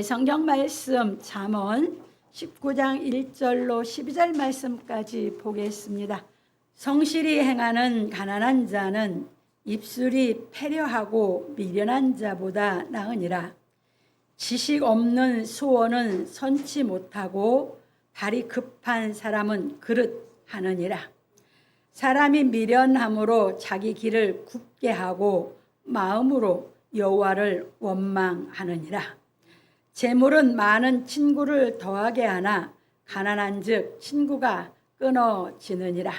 성경 말씀 잠언 19장 1절로 12절 말씀까지 보겠습니다. 성실히 행하는 가난한 자는 입술이 패려하고 미련한 자보다 나으니라. 지식 없는 소원은 선치 못하고 발이 급한 사람은 그릇하느니라. 사람이 미련함으로 자기 길을 굽게 하고 마음으로 여호와를 원망하느니라. 재물은 많은 친구를 더하게 하나 가난한즉 친구가 끊어지느니라.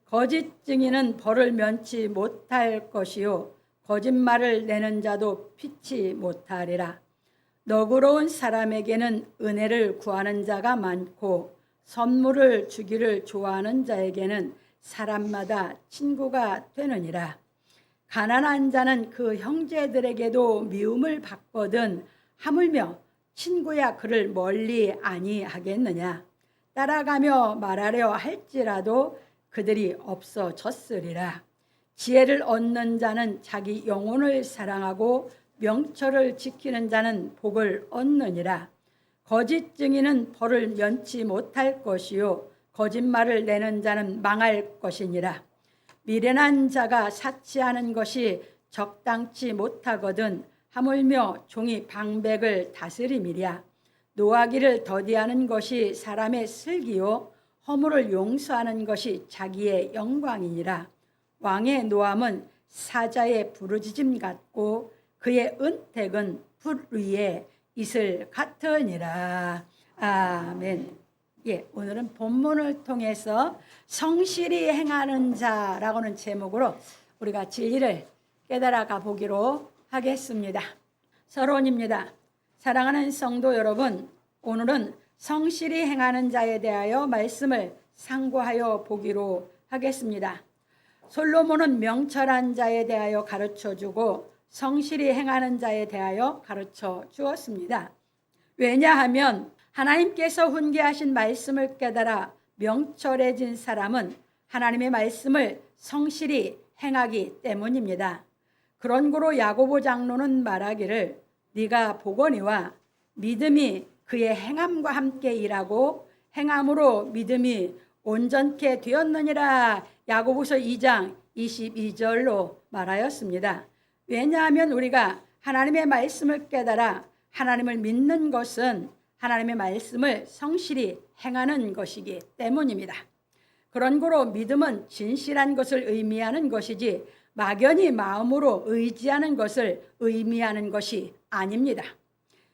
거짓 증인은 벌을 면치 못할 것이요 거짓말을 내는 자도 피치 못하리라. 너그러운 사람에게는 은혜를 구하는 자가 많고 선물을 주기를 좋아하는 자에게는 사람마다 친구가 되느니라. 가난한 자는 그 형제들에게도 미움을 받거든 하물며 친구야 그를 멀리 아니하겠느냐. 따라가며 말하려 할지라도 그들이 없어졌으리라. 지혜를 얻는 자는 자기 영혼을 사랑하고 명철을 지키는 자는 복을 얻느니라. 거짓 증인은 벌을 면치 못할 것이요 거짓말을 내는 자는 망할 것이니라. 미련한 자가 사치하는 것이 적당치 못하거든 하물며 종이 방백을 다스림이랴. 노하기를 더디하는 것이 사람의 슬기요 허물을 용서하는 것이 자기의 영광이니라. 왕의 노함은 사자의 부르짖음 같고 그의 은택은 불 위에 이슬 같으니라. 아멘. 오늘은 본문을 통해서 성실히 행하는 자라고는 제목으로 우리가 진리를 깨달아가 보기로 하겠습니다. 서론입니다. 사랑하는 성도 여러분, 오늘은 성실히 행하는 자에 대하여 말씀을 상고하여 보기로 하겠습니다. 솔로몬은 명철한 자에 대하여 가르쳐주고 성실히 행하는 자에 대하여 가르쳐 주었습니다. 왜냐하면 하나님께서 훈계하신 말씀을 깨달아 명철해진 사람은 하나님의 말씀을 성실히 행하기 때문입니다. 그런 고로 야고보 장로는 말하기를 네가 보거니와 믿음이 그의 행함과 함께 일하고 행함으로 믿음이 온전케 되었느니라. 야고보서 2장 22절로 말하였습니다. 왜냐하면 우리가 하나님의 말씀을 깨달아 하나님을 믿는 것은 하나님의 말씀을 성실히 행하는 것이기 때문입니다. 그런 고로 믿음은 진실한 것을 의미하는 것이지 막연히 마음으로 의지하는 것을 의미하는 것이 아닙니다.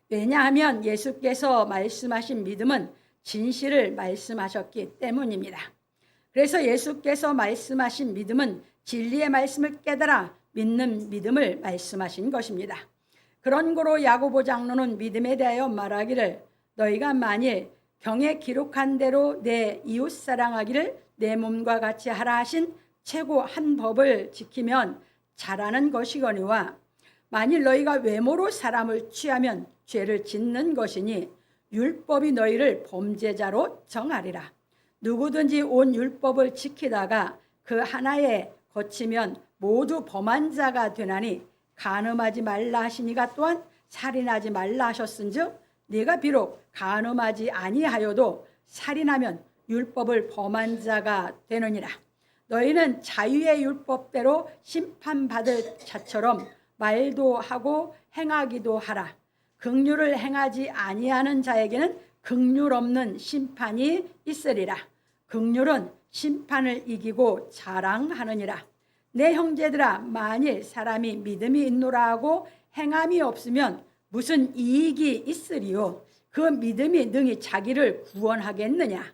왜냐하면 예수께서 말씀하신 믿음은 진실을 말씀하셨기 때문입니다. 그래서 예수께서 말씀하신 믿음은 진리의 말씀을 깨달아 믿는 믿음을 말씀하신 것입니다. 그런 고로 야고보 장로는 믿음에 대하여 말하기를 너희가 만일 경에 기록한 대로 내 이웃 사랑하기를 내 몸과 같이 하라 하신 최고 한 법을 지키면 잘하는 것이거니와 만일 너희가 외모로 사람을 취하면 죄를 짓는 것이니 율법이 너희를 범죄자로 정하리라. 누구든지 온 율법을 지키다가 그 하나에 거치면 모두 범한 자가 되나니 간음하지 말라 하시니가 또한 살인하지 말라 하셨은즉 네가 비록 간음하지 아니하여도 살인하면 율법을 범한 자가 되느니라. 너희는 자유의 율법대로 심판받을 자처럼 말도 하고 행하기도 하라. 긍휼을 행하지 아니하는 자에게는 긍휼 없는 심판이 있으리라. 긍휼은 심판을 이기고 자랑하느니라. 내 형제들아 만일 사람이 믿음이 있노라 하고 행함이 없으면 무슨 이익이 있으리요? 그 믿음이 능히 자기를 구원하겠느냐?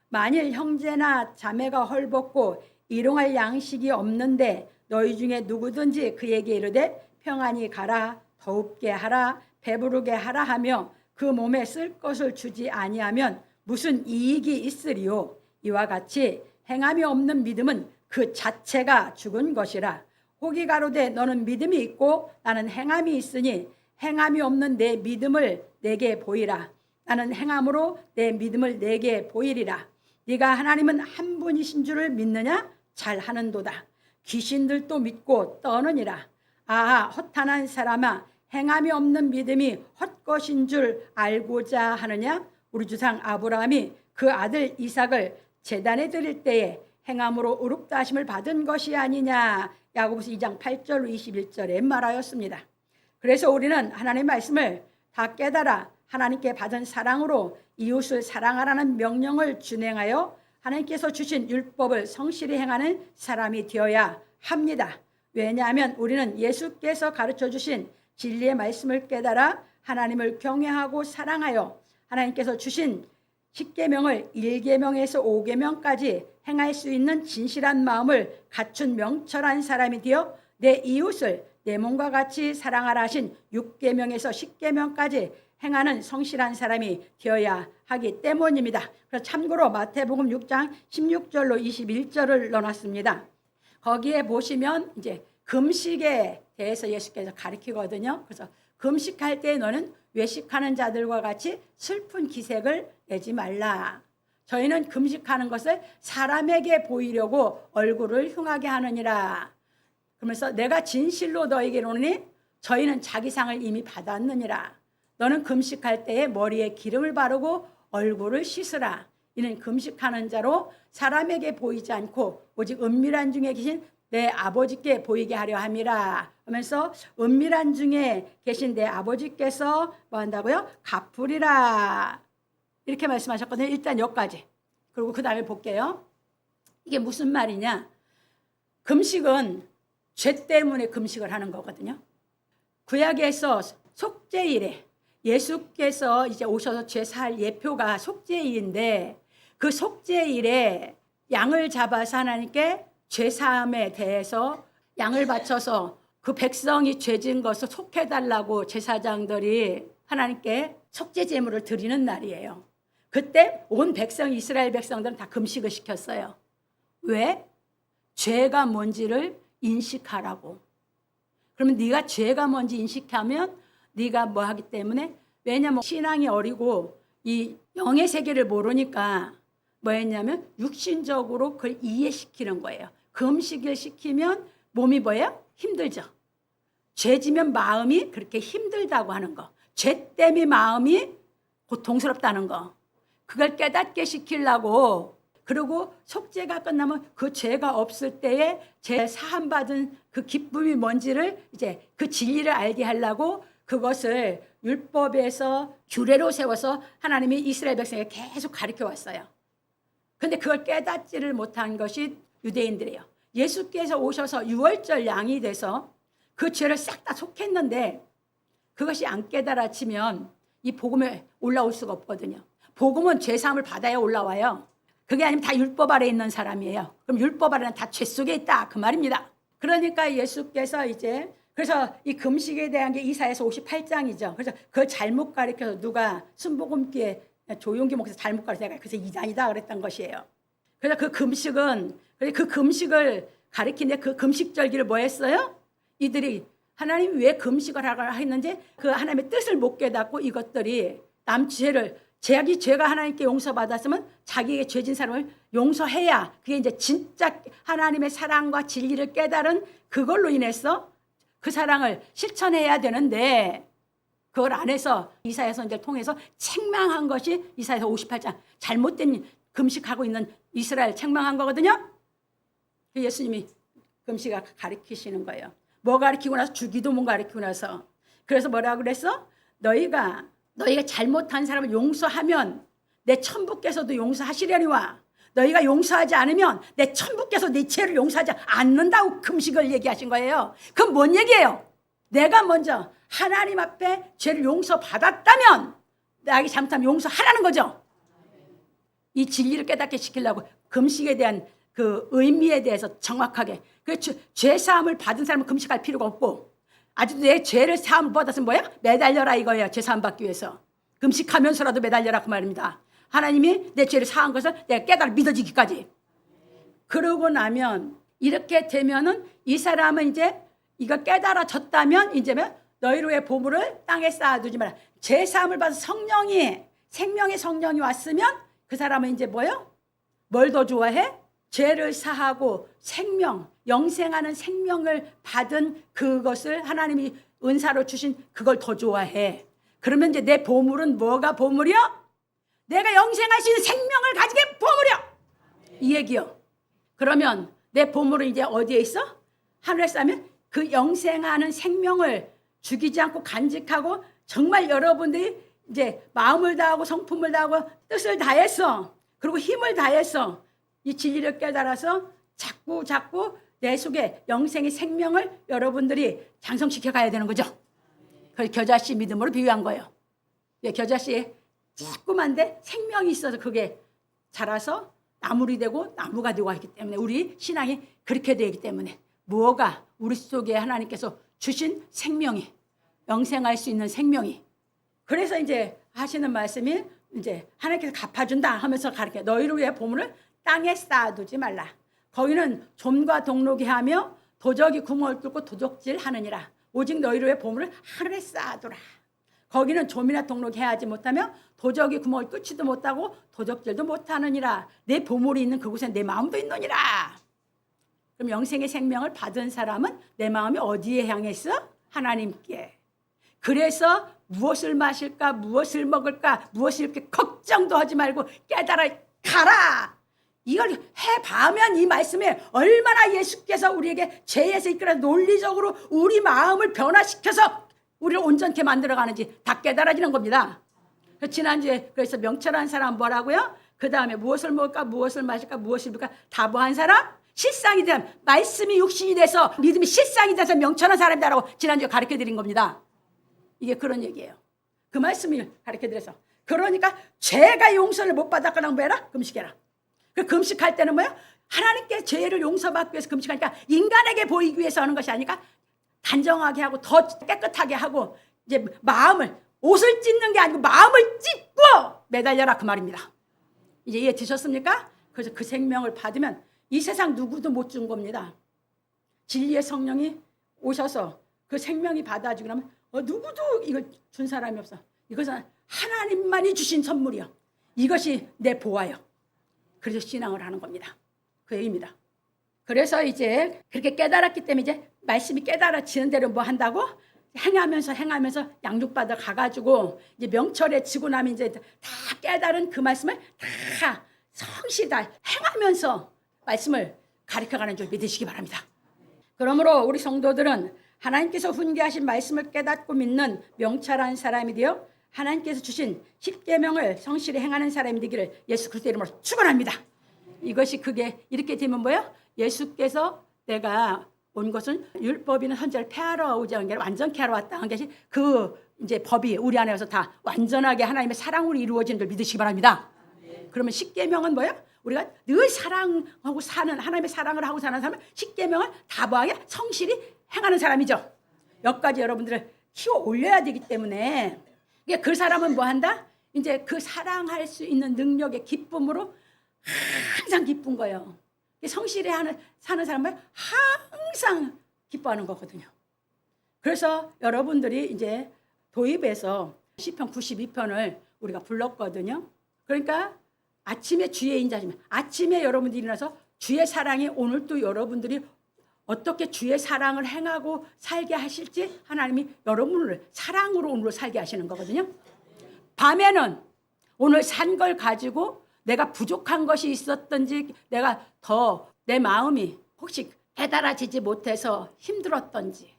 만일 형제나 자매가 헐벗고 일용할 양식이 없는데 너희 중에 누구든지 그에게 이르되 평안히 가라 더웁게 하라 배부르게 하라 하며 그 몸에 쓸 것을 주지 아니하면 무슨 이익이 있으리요? 이와 같이 행함이 없는 믿음은 그 자체가 죽은 것이라. 혹이 가로되 너는 믿음이 있고 나는 행함이 있으니 행함이 없는 내 믿음을 내게 보이라. 나는 행함으로 내 믿음을 내게 보이리라. 네가 하나님은 한 분이신 줄을 믿느냐? 잘하는도다. 귀신들도 믿고 떠느니라. 아하 허탄한 사람아 행함이 없는 믿음이 헛것인 줄 알고자 하느냐? 우리 조상 아브라함이 그 아들 이삭을 제단에 드릴 때에 행함으로 의롭다 하심을 받은 것이 아니냐. 야고보서 2장 8절 21절에 말하였습니다. 그래서 우리는 하나님의 말씀을 다 깨달아 하나님께 받은 사랑으로 이웃을 사랑하라는 명령을 준행하여 하나님께서 주신 율법을 성실히 행하는 사람이 되어야 합니다. 왜냐하면 우리는 예수께서 가르쳐 주신 진리의 말씀을 깨달아 하나님을 경외하고 사랑하여 하나님께서 주신 10계명을 1계명에서 5계명까지 행할 수 있는 진실한 마음을 갖춘 명철한 사람이 되어 내 이웃을 내 몸과 같이 사랑하라 하신 6계명에서 10계명까지 행하는 성실한 사람이 되어야 하기 때문입니다. 그래서 참고로 마태복음 6장 16절로 21절을 넣어놨습니다. 거기에 보시면 이제 금식에 대해서 예수께서 가르치거든요. 그래서 금식할 때 너는 외식하는 자들과 같이 슬픈 기색을 내지 말라. 저희는 금식하는 것을 사람에게 보이려고 얼굴을 흉하게 하느니라. 그러면서 내가 진실로 너에게 이르노니 저희는 자기 상을 이미 받았느니라. 너는 금식할 때에 머리에 기름을 바르고 얼굴을 씻으라. 이는 금식하는 자로 사람에게 보이지 않고 오직 은밀한 중에 계신 내 아버지께 보이게 하려 함이라. 하면서 은밀한 중에 계신 내 아버지께서 뭐 한다고요? 갚으리라. 이렇게 말씀하셨거든요. 일단 여기까지. 그리고 그 다음에 볼게요. 이게 무슨 말이냐? 금식은 죄 때문에 금식을 하는 거거든요. 구약에서 속죄일에 예수께서 이제 오셔서 죄 살 예표가 속죄일인데 그 속죄일에 양을 잡아서 하나님께 죄 사함에 대해서 양을 바쳐서 그 백성이 죄진 것을 속해달라고 제사장들이 하나님께 속죄 제물을 드리는 날이에요. 그때 온 백성 이스라엘 백성들은 다 금식을 시켰어요. 왜? 죄가 뭔지를 인식하라고. 그러면 네가 죄가 뭔지 인식하면 네가 뭐 하기 때문에, 왜냐하면 신앙이 어리고 이 영의 세계를 모르니까 뭐 했냐면 육신적으로 그걸 이해시키는 거예요. 금식을 시키면 몸이 뭐예요? 힘들죠. 죄지면 마음이 그렇게 힘들다고 하는 거. 죄 때문에 마음이 고통스럽다는 거. 그걸 깨닫게 시키려고. 그리고 속죄가 끝나면 그 죄가 없을 때에 죄 사함 받은 그 기쁨이 뭔지를 이제 그 진리를 알게 하려고 그것을 율법에서 규례로 세워서 하나님이 이스라엘 백성에게 계속 가르쳐 왔어요. 근데 그걸 깨닫지를 못한 것이 유대인들이에요. 예수께서 오셔서 유월절 양이 돼서 그 죄를 싹 다 속했는데 그것이 안 깨달아지면 이 복음에 올라올 수가 없거든요. 복음은 죄사함을 받아야 올라와요. 그게 아니면 다 율법 아래에 있는 사람이에요. 그럼 율법 아래는 다 죄 속에 있다 그 말입니다. 그러니까 예수께서 이제 그래서 이 금식에 대한 게 이사야서 58장이죠. 그래서 그걸 잘못 가르쳐서 누가 순복음기에 조용기 목사 잘못 가르쳐서 그래서 이단이다 그랬던 것이에요. 그래서 그 금식을 가르치는데 그 금식절기를 뭐 했어요? 이들이 하나님이 왜 금식을 하라 했는지 그 하나님의 뜻을 못 깨닫고 이것들이 남 죄를 자기 죄가 하나님께 용서받았으면 자기의 죄진 사람을 용서해야 그게 이제 진짜 하나님의 사랑과 진리를 깨달은 그걸로 인해서 그 사랑을 실천해야 되는데 그걸 안 해서 이사야 선지를 통해서 책망한 것이 이사야서 58장 잘못된 금식하고 있는 이스라엘 책망한 거거든요. 예수님이 금식을 가르치시는 거예요. 뭐 가르치고 나서 주기도문 가르치고 나서 그래서 뭐라고 그랬어? 너희가 잘못한 사람을 용서하면 내 천부께서도 용서하시려니와 너희가 용서하지 않으면 내 천부께서 네 죄를 용서하지 않는다고 금식을 얘기하신 거예요. 그건 뭔 얘기예요? 내가 먼저 하나님 앞에 죄를 용서받았다면 나에게 잘못하면 용서하라는 거죠. 이 진리를 깨닫게 시키려고 금식에 대한 그 의미에 대해서 정확하게 죄 사함을 받은 사람은 금식할 필요가 없고 아직도 내 죄를 사함을 받았으면 뭐야? 매달려라 이거예요. 죄 사함 받기 위해서 금식하면서라도 매달려라 그 말입니다. 하나님이 내 죄를 사한 것을 내가 깨달아 믿어지기까지. 그러고 나면 이렇게 되면은 이 사람은 이제 이거 깨달아졌다면 이제 너희로의 보물을 땅에 쌓아두지 마라. 죄 사함을 받은 성령이 생명의 성령이 왔으면 그 사람은 이제 뭐요? 뭘 더 좋아해? 죄를 사하고 생명, 영생하는 생명을 받은 그것을 하나님이 은사로 주신 그걸 더 좋아해. 그러면 이제 내 보물은 뭐가 보물이요? 내가 영생할 수 있는 생명을 가지게 보물이요. 이 얘기요. 그러면 내 보물은 이제 어디에 있어? 하늘에 싸면 그 영생하는 생명을 죽이지 않고 간직하고 정말 여러분들이 이제 마음을 다하고 성품을 다하고 뜻을 다했어. 그리고 힘을 다해서 이 진리를 깨달아서 자꾸 내 속에 영생의 생명을 여러분들이 장성시켜 가야 되는 거죠. 그래서 겨자씨 믿음으로 비유한 거예요. 겨자씨에 조그만데 생명이 있어서 그게 자라서 나물이 되고 나무가 되고 하기 때문에 우리 신앙이 그렇게 되기 때문에 무엇가 우리 속에 하나님께서 주신 생명이 영생할 수 있는 생명이 그래서 이제 하시는 말씀이 이제 하나님께서 갚아준다 하면서 가르쳐 너희를 위해 보물을 땅에 쌓아두지 말라. 거기는 좀과 동록이 하며 도적이 구멍을 뚫고 도적질 하느니라. 오직 너희를 위해 보물을 하늘에 쌓아두라. 거기는 좀이나 동록이 해하지 못하며 도적이 구멍을 뚫지도 못하고 도적질도 못하느니라. 내 보물이 있는 그곳에 내 마음도 있느니라. 그럼 영생의 생명을 받은 사람은 내 마음이 어디에 향해 있어? 하나님께. 그래서 무엇을 마실까 무엇을 먹을까 무엇을 이렇게 걱정도 하지 말고 깨달아 가라. 이걸 해봐면 이 말씀에 얼마나 예수께서 우리에게 죄에서 이끌어 논리적으로 우리 마음을 변화시켜서 우리를 온전케 만들어가는지 다 깨달아지는 겁니다. 지난주에 그래서 명철한 사람 뭐라고요? 그 다음에 무엇을 먹을까 무엇을 마실까 무엇을 입을까 다보한 사람? 실상이 되면 말씀이 육신이 돼서 믿음이 실상이 돼서 명철한 사람이다라고 지난주에 가르쳐드린 겁니다. 이게 그런 얘기예요. 그 말씀을 가르쳐드려서 그러니까 죄가 용서를 못 받았거나 뭐해라? 금식해라. 그 금식할 때는 뭐야? 하나님께 죄를 용서받기 위해서 금식하니까 인간에게 보이기 위해서 하는 것이 아니까 단정하게 하고 더 깨끗하게 하고 이제 마음을 옷을 찢는 게 아니고 마음을 찢고 매달려라 그 말입니다. 이제 이해 되셨습니까? 그래서 그 생명을 받으면 이 세상 누구도 못 준 겁니다. 진리의 성령이 오셔서 그 생명이 받아주고 나면 누구도 이걸 준 사람이 없어. 이것은 하나님만이 주신 선물이요. 이것이 내 보화요. 그래서 신앙을 하는 겁니다. 그 얘기입니다. 그래서 이제 그렇게 깨달았기 때문에 이제 말씀이 깨달아지는 대로 뭐 한다고? 행하면서 양육받아 가가지고 이제 명철에 지고 나면 이제 다 깨달은 그 말씀을 다 성실히 다 행하면서 말씀을 가르쳐가는 줄 믿으시기 바랍니다. 그러므로 우리 성도들은 하나님께서 훈계하신 말씀을 깨닫고 믿는 명철한 사람이 되어 하나님께서 주신 십계명을 성실히 행하는 사람이 되기를 예수 그리스도 이름으로 축원합니다. 이것이 그게 이렇게 되면 뭐예요? 예수께서 내가 온 것은 율법이나 헌제를 폐하러 오지 않은 게 아니라 완전케 하러 왔다 한 것이 그 이제 법이 우리 안에 와서 다 완전하게 하나님의 사랑으로 이루어진 줄 믿으시기 바랍니다. 그러면 십계명은 뭐예요? 우리가 늘 사랑하고 사는 하나님의 사랑을 하고 사는 사람은 십계명을 다부하게 성실히 행하는 사람이죠. 여기까지 여러분들을 키워 올려야 되기 때문에 그 사람은 뭐 한다? 이제 그 사랑할 수 있는 능력의 기쁨으로 항상 기쁜 거예요. 성실히 사는 사람은 항상 기뻐하는 거거든요. 그래서 여러분들이 이제 도입해서 시편 92편을 우리가 불렀거든요. 그러니까 아침에 주의 인자시면 아침에 여러분들이 일어나서 주의 사랑이 오늘도 여러분들이 어떻게 주의 사랑을 행하고 살게 하실지 하나님이 여러분을 사랑으로 오늘 살게 하시는 거거든요. 밤에는 오늘 산 걸 가지고 내가 부족한 것이 있었던지 내가 더 내 마음이 혹시 깨달아지지 못해서 힘들었던지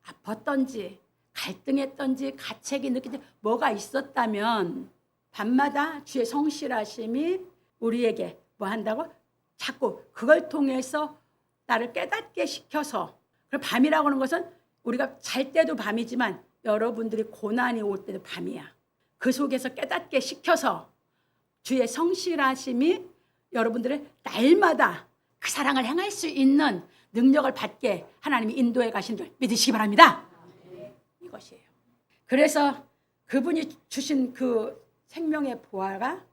아팠던지 갈등했던지 가책이 느끼지 뭐가 있었다면 밤마다 주의 성실하심이 우리에게 뭐 한다고? 자꾸 그걸 통해서 나를 깨닫게 시켜서 밤이라고 하는 것은 우리가 잘 때도 밤이지만 여러분들이 고난이 올 때도 밤이야. 그 속에서 깨닫게 시켜서 주의 성실하심이 여러분들을 날마다 그 사랑을 행할 수 있는 능력을 받게 하나님이 인도해 가신 줄 믿으시기 바랍니다. 이것이에요. 그래서 그분이 주신 그 생명의 보화가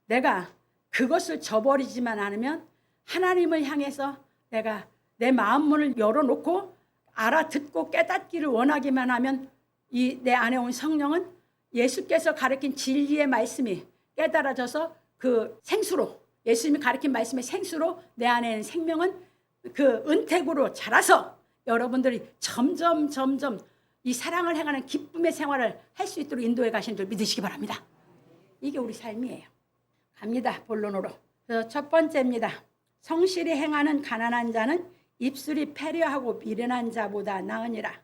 내가 그것을 저버리지만 않으면 하나님을 향해서 내가 내 마음 문을 열어놓고 알아듣고 깨닫기를 원하기만 하면 이 내 안에 온 성령은 예수께서 가르친 진리의 말씀이 깨달아져서 그 생수로 예수님이 가르친 말씀의 생수로 내 안에 있는 생명은 그 은택으로 자라서 여러분들이 점점 이 사랑을 행하는 기쁨의 생활을 할 수 있도록 인도해 가시는 줄 믿으시기 바랍니다. 이게 우리 삶이에요. 갑니다. 본론으로. 그래서 첫 번째입니다. 성실히 행하는 가난한 자는 입술이 패려하고 미련한 자보다 나으니라.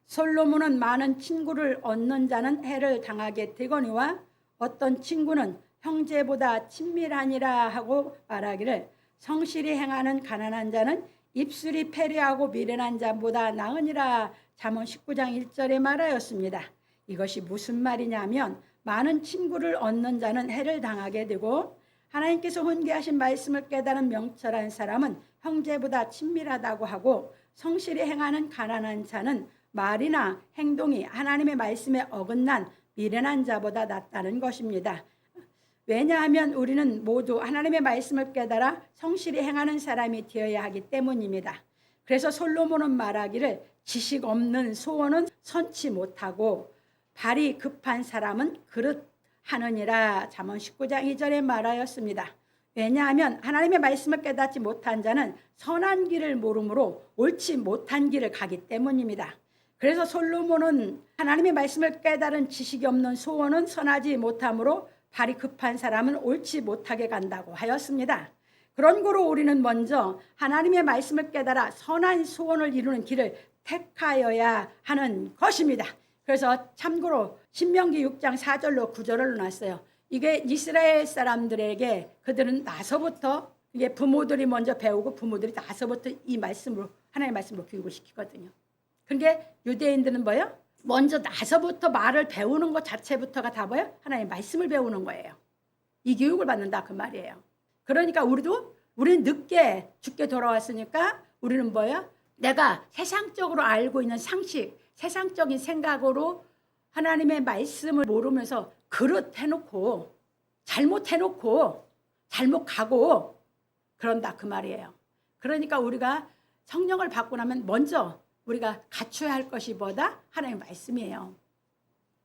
솔로몬은 많은 친구를 얻는 자는 해를 당하게 되거니와 어떤 친구는 형제보다 친밀하니라 하고 말하기를 성실히 행하는 가난한 자는 입술이 패려하고 미련한 자보다 나으니라. 잠언 19장 1절에 말하였습니다. 이것이 무슨 말이냐면 많은 친구를 얻는 자는 해를 당하게 되고 하나님께서 훈계하신 말씀을 깨달은 명철한 사람은 형제보다 친밀하다고 하고 성실히 행하는 가난한 자는 말이나 행동이 하나님의 말씀에 어긋난 미련한 자보다 낫다는 것입니다. 왜냐하면 우리는 모두 하나님의 말씀을 깨달아 성실히 행하는 사람이 되어야 하기 때문입니다. 그래서 솔로몬은 말하기를 지식 없는 소원은 선치 못하고 발이 급한 사람은 그릇 하느니라. 잠언 19장 2절에 말하였습니다. 왜냐하면 하나님의 말씀을 깨닫지 못한 자는 선한 길을 모르므로 옳지 못한 길을 가기 때문입니다. 그래서 솔로몬은 하나님의 말씀을 깨달은 지식이 없는 소원은 선하지 못하므로 발이 급한 사람은 옳지 못하게 간다고 하였습니다. 그런 거로 우리는 먼저 하나님의 말씀을 깨달아 선한 소원을 이루는 길을 택하여야 하는 것입니다. 그래서 참고로 신명기 6장 4절로 9절을 놨어요. 이게 이스라엘 사람들에게 그들은 나서부터 이게 부모들이 먼저 배우고 부모들이 나서부터 이 말씀으로 하나님의 말씀으로 교육을 시키거든요. 그런데 유대인들은 뭐예요? 먼저 나서부터 말을 배우는 것 자체부터가 다 뭐예요? 하나님의 말씀을 배우는 거예요. 이 교육을 받는다 그 말이에요. 그러니까 우리는 늦게 죽게 돌아왔으니까 우리는 뭐예요? 내가 세상적으로 알고 있는 상식, 세상적인 생각으로 하나님의 말씀을 모르면서 그릇 해놓고 잘못해놓고 잘못 가고 그런다 그 말이에요. 그러니까 우리가 성령을 받고 나면 먼저 우리가 갖춰야 할 것이 뭐다? 하나님의 말씀이에요.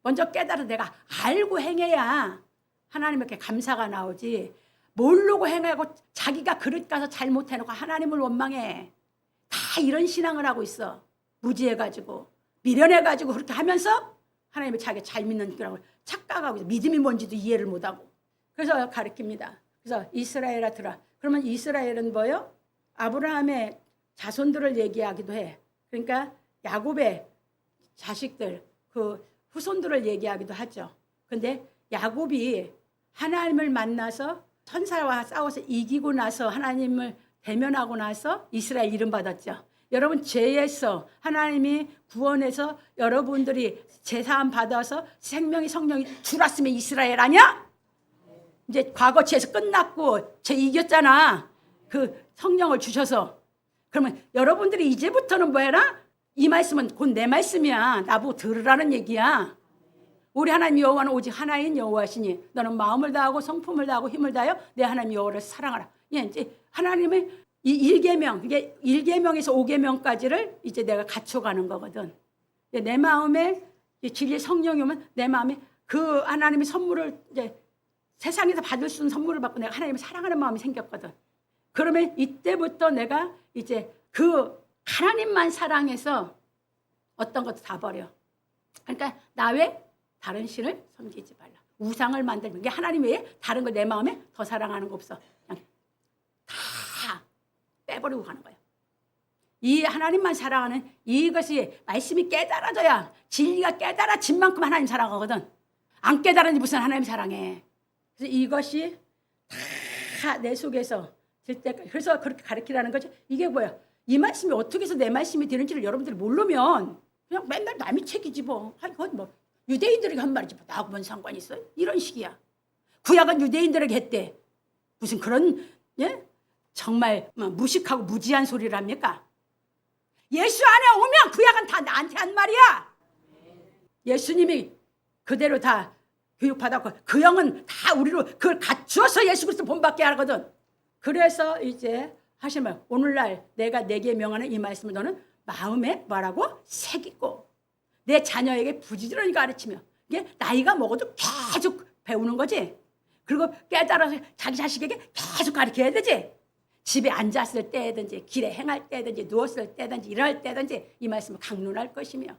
먼저 깨달아 내가 알고 행해야 하나님께 감사가 나오지. 모르고 행하고 자기가 그릇 가서 잘못해놓고 하나님을 원망해. 다 이런 신앙을 하고 있어. 무지해가지고 미련해가지고 그렇게 하면서 하나님을 자기가 잘 믿는 거라고 착각하고 있어. 믿음이 뭔지도 이해를 못하고. 그래서 가르칩니다. 그래서 이스라엘아 들아. 그러면 이스라엘은 뭐예요? 아브라함의 자손들을 얘기하기도 해. 그러니까 야곱의 자식들, 그 후손들을 얘기하기도 하죠. 근데 야곱이 하나님을 만나서 천사와 싸워서 이기고 나서 하나님을 대면하고 나서 이스라엘 이름 받았죠. 여러분 죄에서 하나님이 구원해서 여러분들이 제사함 받아서 생명이 성령이 들어왔으면 이스라엘 아니야? 이제 과거 죄에서 끝났고 죄 이겼잖아. 그 성령을 주셔서. 그러면 여러분들이 이제부터는 뭐해라? 이 말씀은 곧 내 말씀이야. 나보고 들으라는 얘기야. 우리 하나님 여호와는 오직 하나인 여호와시니 너는 마음을 다하고 성품을 다하고 힘을 다하여 내 하나님 여호와를 사랑하라. 예, 이제 하나님의 이 1계명, 이게 1계명에서 5계명까지를 이제 내가 갖춰가는 거거든. 내 마음에 진리의 성령이 오면 내 마음에 그 하나님의 선물을 이제 세상에서 받을 수 있는 선물을 받고 내가 하나님을 사랑하는 마음이 생겼거든. 그러면 이때부터 내가 이제 그 하나님만 사랑해서 어떤 것도 다 버려. 그러니까 나 외 다른 신을 섬기지 말라. 우상을 만들면 이게 하나님 외에 다른 거 내 마음에 더 사랑하는 거 없어. 그냥 다 빼버리고 가는 거예요. 이 하나님만 사랑하는 이것이 말씀이 깨달아져야 진리가 깨달아진 만큼 하나님 사랑하거든. 안 깨달으니 무슨 하나님 사랑해. 그래서 이것이 다 내 속에서 들 때까지. 그래서 그렇게 가르치라는 거죠. 이게 뭐야? 이 말씀이 어떻게 해서 내 말씀이 되는지를 여러분들이 모르면 그냥 맨날 남이 책이지 뭐. 이건 뭐 유대인들에게 한 말이지 뭐 나하고 뭔 상관이 있어요? 이런 식이야. 구약은 유대인들에게 했대. 무슨 그런 예? 정말 무식하고 무지한 소리를 합니까? 예수 안에 오면 구약은 다 나한테 한 말이야. 예수님이 그대로 다 교육받았고 그 영은 다 우리로 그걸 갖추어서 예수 그리스도 본받게 하거든. 그래서 이제 하시면 오늘날 내가 내게 명하는 이 말씀을 너는 마음에 뭐라고? 새기고 내 자녀에게 부지런히 가르치며 이게 나이가 먹어도 계속 배우는 거지. 그리고 깨달아서 자기 자식에게 계속 가르쳐야 되지. 집에 앉았을 때든지 길에 행할 때든지 누웠을 때든지 일할 때든지 이 말씀을 강론할 것이며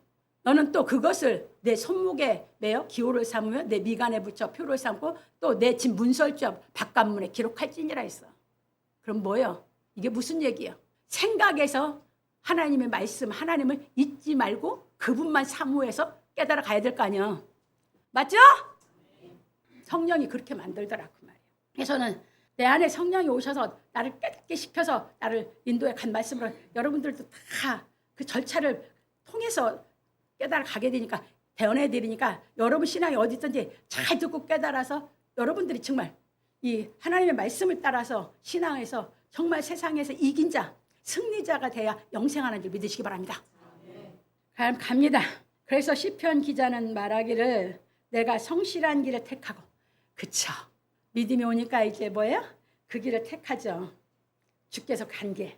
너는 또 그것을 내 손목에 매어 기호를 삼으며 내 미간에 붙여 표를 삼고 또 내 집 문설주앞 바깥문에 기록할지니라 했어. 그럼 뭐예요? 이게 무슨 얘기예요? 생각에서 하나님의 말씀, 하나님을 잊지 말고 그분만 사모해서 깨달아 가야 될 거 아니야. 맞죠? 성령이 그렇게 만들더라 그 말이에요. 그래서는 내 안에 성령이 오셔서 나를 깨닫게 시켜서 나를 인도에 간 말씀으로 여러분들도 다 그 절차를 통해서 깨달아 가게 되니까 대언해 드리니까 여러분 신앙이 어디 있든지 잘 듣고 깨달아서 여러분들이 정말 이 하나님의 말씀을 따라서 신앙에서 정말 세상에서 이긴 자, 승리자가 돼야 영생하는 줄 믿으시기 바랍니다. 갑니다. 그래서 시편 기자는 말하기를 내가 성실한 길을 택하고, 그쵸? 믿음이 오니까 이제 뭐예요? 그 길을 택하죠. 주께서 간 길.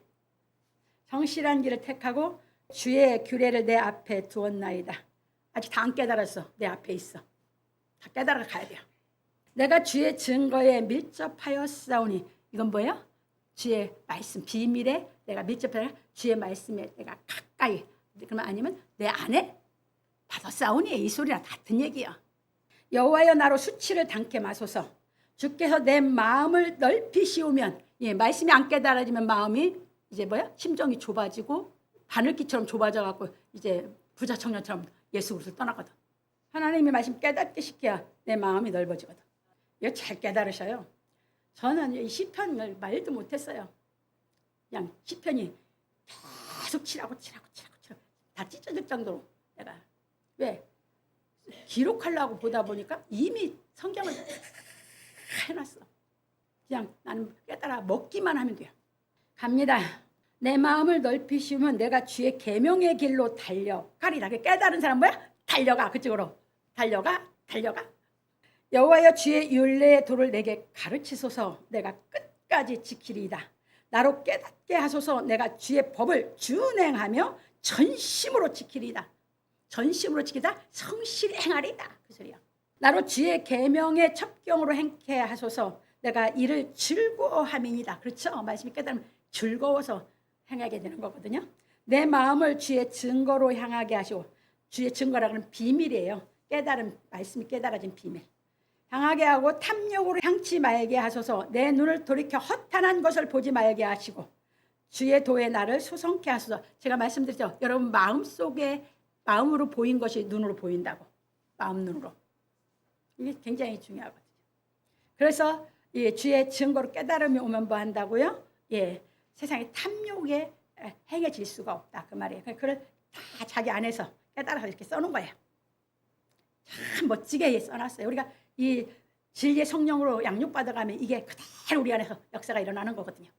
성실한 길을 택하고 주의 규례를 내 앞에 두었나이다. 아직 다 안 깨달았어. 내 앞에 있어. 다 깨달아 가야 돼요. 내가 주의 증거에 밀접하였사오니, 이건 뭐예요? 주의 말씀, 비밀에 내가 밀접하여 주의 말씀에 내가 가까이, 그러면 아니면 내 안에 받았사오니, 이 소리랑 같은 얘기야. 여호와여 나로 수치를 당케 마소서. 주께서 내 마음을 넓히 씌우면, 예, 말씀이 안 깨달아지면 마음이 이제 뭐야? 심정이 좁아지고 바늘기처럼 좁아져 갖고 이제 부자 청년처럼 예수 그리스도를 떠나거든. 하나님의 말씀 깨닫게 시켜야 내 마음이 넓어지거든. 이거 잘 깨달으셔요. 저는 이 시편을 말도 못했어요. 그냥 시편이 계속 치라고 다 찢어질 정도로 내가. 왜? 기록하려고 보다 보니까 이미 성경을 다 해놨어. 그냥 나는 깨달아 먹기만 하면 돼요. 갑니다. 내 마음을 넓히 씌우면 내가 주의 계명의 길로 달려가리라. 깨달은 사람 뭐야? 달려가. 그쪽으로 달려가. 여호와여 주의 율례의 도를 내게 가르치소서. 내가 끝까지 지키리이다. 나로 깨닫게 하소서. 내가 주의 법을 준행하며 전심으로 지키리이다. 전심으로 지키다 성실히 행하리이다. 그 소리야. 나로 주의 계명의 첩경으로 행케 하소서. 내가 이를 즐거워함이니이다. 그렇죠? 말씀이 깨달으면 즐거워서 행하게 되는 거거든요. 내 마음을 주의 증거로 향하게 하시고, 주의 증거라는 비밀이에요. 깨달은 말씀이 깨달아진 비밀. 향하게 하고 탐욕으로 향치 말게 하소서. 내 눈을 돌이켜 허탄한 것을 보지 말게 하시고 주의 도에 나를 소성케 하소서. 제가 말씀드렸죠. 여러분 마음속에 마음으로 보인 것이 눈으로 보인다고. 마음 눈으로. 이게 굉장히 중요하거든요. 그래서 예, 주의 증거로 깨달음이 오면 뭐 한다고요? 예, 세상에 탐욕에 행해질 수가 없다. 그 말이에요. 그걸 다 자기 안에서 깨달아서 이렇게 써놓은 거예요. 참 멋지게 써놨어요. 우리가 이 진리의 성령으로 양육받아가면 이게 그대로 우리 안에서 역사가 일어나는 거거든요.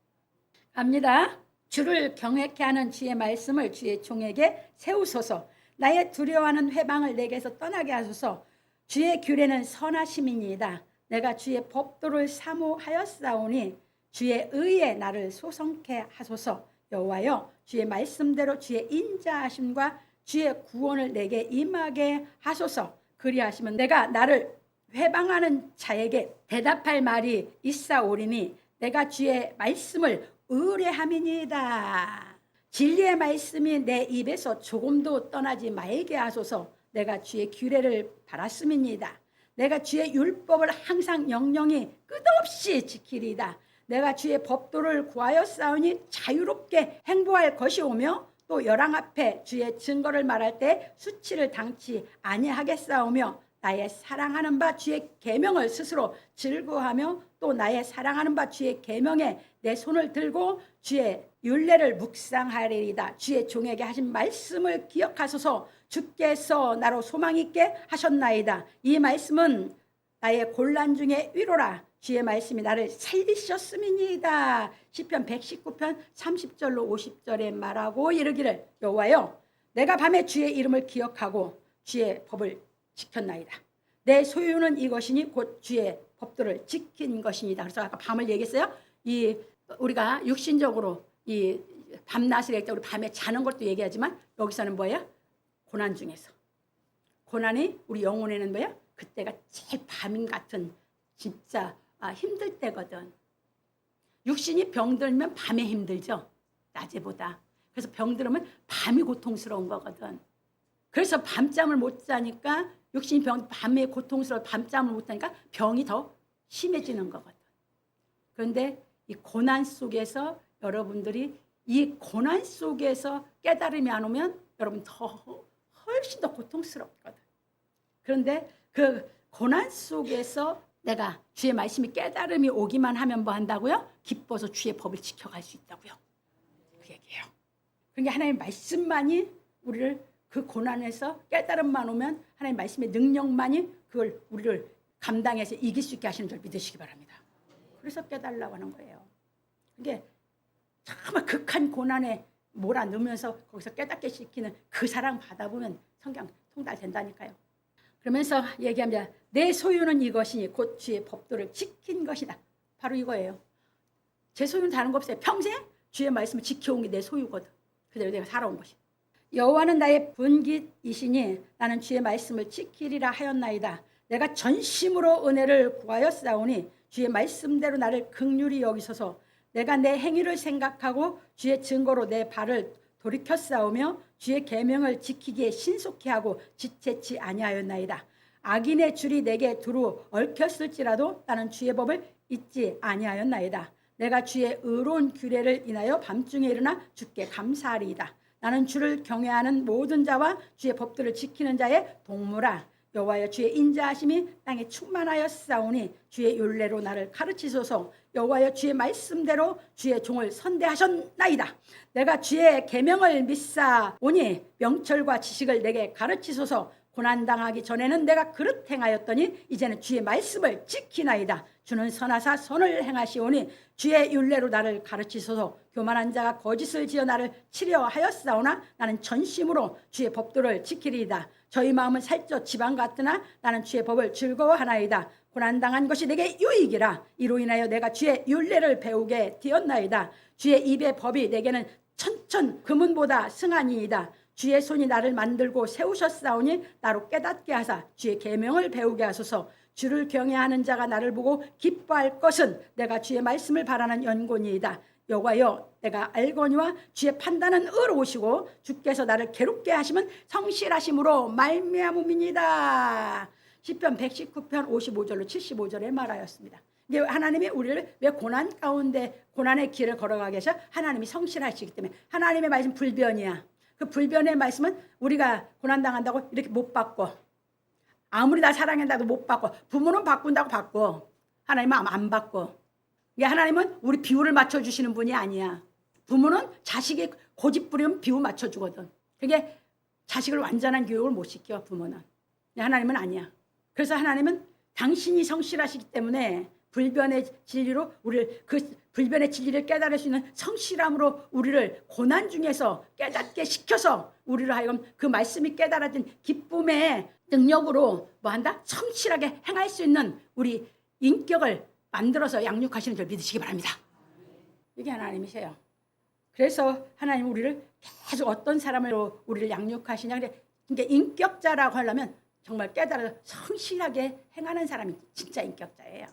갑니다. 주를 경외케 하는 주의 말씀을 주의 종에게 세우소서. 나의 두려워하는 회방을 내게서 떠나게 하소서. 주의 규례는 선하심이니이다. 내가 주의 법도를 사모하였사오니 주의 의에 나를 소성케 하소서. 여호와여 주의 말씀대로 주의 인자하심과 주의 구원을 내게 임하게 하소서. 그리하시면 내가 나를 회방하는 자에게 대답할 말이 있사오리니 내가 주의 말씀을 의뢰함이니이다. 진리의 말씀이 내 입에서 조금도 떠나지 말게 하소서. 내가 주의 규례를 바랐음이니이다. 내가 주의 율법을 항상 영영이 끝없이 지키리이다. 내가 주의 법도를 구하였사오니 자유롭게 행보할 것이오며 또 열왕 앞에 주의 증거를 말할 때 수치를 당치 아니하겠사오며 나의 사랑하는 바 주의 계명을 스스로 즐거워하며 또 나의 사랑하는 바 주의 계명에 내 손을 들고 주의 율례를 묵상하리이다. 주의 종에게 하신 말씀을 기억하소서. 주께서 나로 소망 있게 하셨나이다. 이 말씀은 나의 곤란 중에 위로라. 주의 말씀이 나를 살리셨음이니이다. 시편 119편 30절로 50절에 말하고 이르기를 여호와여 내가 밤에 주의 이름을 기억하고 주의 법을 지켰나이다. 내 소유는 이것이니 곧 주의 법도를 지킨 것이니다. 그래서 아까 밤을 얘기했어요. 이 우리가 육신적으로 이 밤낮을 얘기할 때 우리 밤에 자는 것도 얘기하지만 여기서는 뭐예요? 고난 중에서. 고난이 우리 영혼에는 뭐예요? 그때가 제일 밤인 같은 진짜 힘들 때거든. 육신이 병들면 밤에 힘들죠. 낮에보다. 그래서 병들면 밤이 고통스러운 거거든. 그래서 밤잠을 못 자니까 육신이 밤에 고통스러워 밤잠을 못 자니까 병이 더 심해지는 거거든. 그런데 이 고난 속에서 여러분들이 이 고난 속에서 깨달음이 안 오면 여러분 훨씬 더 고통스럽거든. 그런데 그 고난 속에서 내가 주의 말씀이 깨달음이 오기만 하면 뭐 한다고요? 기뻐서 주의 법을 지켜갈 수 있다고요. 그 얘기예요. 그러니까 하나님의 말씀만이 우리를 그 고난에서 깨달음만 오면 하나님의 말씀의 능력만이 그걸 우리를 감당해서 이길 수 있게 하시는 줄 믿으시기 바랍니다. 그래서 깨달으려고 하는 거예요. 이게 정말 극한 고난에 몰아넣으면서 거기서 깨닫게 시키는 그 사랑 받아보면 성경 통달된다니까요. 그러면서 얘기합니다. 내 소유는 이것이니 곧 주의 법도를 지킨 것이다. 바로 이거예요. 제 소유는 다른 거 없어요. 평생 주의 말씀을 지켜온 게 내 소유거든. 그대로 내가 살아온 것이. 여호와는 나의 분깃이시니 나는 주의 말씀을 지키리라 하였나이다. 내가 전심으로 은혜를 구하였사오니 주의 말씀대로 나를 긍휼히 여기소서. 내가 내 행위를 생각하고 주의 증거로 내 발을 돌이켰사오며 주의 계명을 지키기에 신속히 하고 지체치 아니하였나이다. 악인의 줄이 내게 두루 얽혔을지라도 나는 주의 법을 잊지 아니하였나이다. 내가 주의 의로운 규례를 인하여 밤중에 일어나 주께 감사하리이다. 나는 주를 경외하는 모든 자와 주의 법들을 지키는 자의 동무라. 여호와여 주의 인자하심이 땅에 충만하였사오니 주의 율례로 나를 가르치소서. 여호와여 주의 말씀대로 주의 종을 선대하셨나이다. 내가 주의 계명을 믿사오니 명철과 지식을 내게 가르치소서. 고난당하기 전에는 내가 그릇 행하였더니 이제는 주의 말씀을 지키나이다. 주는 선하사 선을 행하시오니 주의 율례로 나를 가르치소서. 교만한 자가 거짓을 지어 나를 치려 하였사오나 나는 전심으로 주의 법도를 지키리이다. 저희 마음은 살쪄 지방 같으나 나는 주의 법을 즐거워하나이다. 고난당한 것이 내게 유익이라. 이로 인하여 내가 주의 율례를 배우게 되었나이다. 주의 입의 법이 내게는 천천 금은보다 승하니이다. 주의 손이 나를 만들고 세우셨사오니 나로 깨닫게 하사 주의 계명을 배우게 하소서. 주를 경외하는 자가 나를 보고 기뻐할 것은 내가 주의 말씀을 바라는 연고니이다. 여호와여 내가 알거니와 주의 판단은 의로우시고 주께서 나를 괴롭게 하시면 성실하심으로 말미암음이니이다. 시편 119편 55절로 75절에 말하였습니다. 이게 하나님이 우리를 왜 고난 가운데 고난의 길을 걸어가게 하셔? 하나님이 성실하시기 때문에. 하나님의 말씀 불변이야. 그 불변의 말씀은 우리가 고난당한다고 이렇게 못 바꿔. 아무리 나 사랑한다고 못 바꿔. 부모는 바꾼다고 바꿔. 하나님은 안 바꿔. 하나님은 우리 비율을 맞춰주시는 분이 아니야. 부모는 자식이 고집 부리면 비율 맞춰주거든. 그게 자식을 완전한 교육을 못 시켜 부모는. 하나님은 아니야. 그래서 하나님은 당신이 성실하시기 때문에 불변의 진리로 우리를 그 불변의 진리를 깨달을 수 있는 성실함으로 우리를 고난 중에서 깨닫게 시켜서 우리를 하여금 그 말씀이 깨달아진 기쁨의 능력으로 뭐한다? 성실하게 행할 수 있는 우리 인격을 만들어서 양육하시는 줄 믿으시기 바랍니다. 이게 하나님이세요. 그래서 하나님 우리를 계속 어떤 사람으로 우리를 양육하시냐. 그러니까 인격자라고 하려면 정말 깨달아서 성실하게 행하는 사람이 진짜 인격자예요.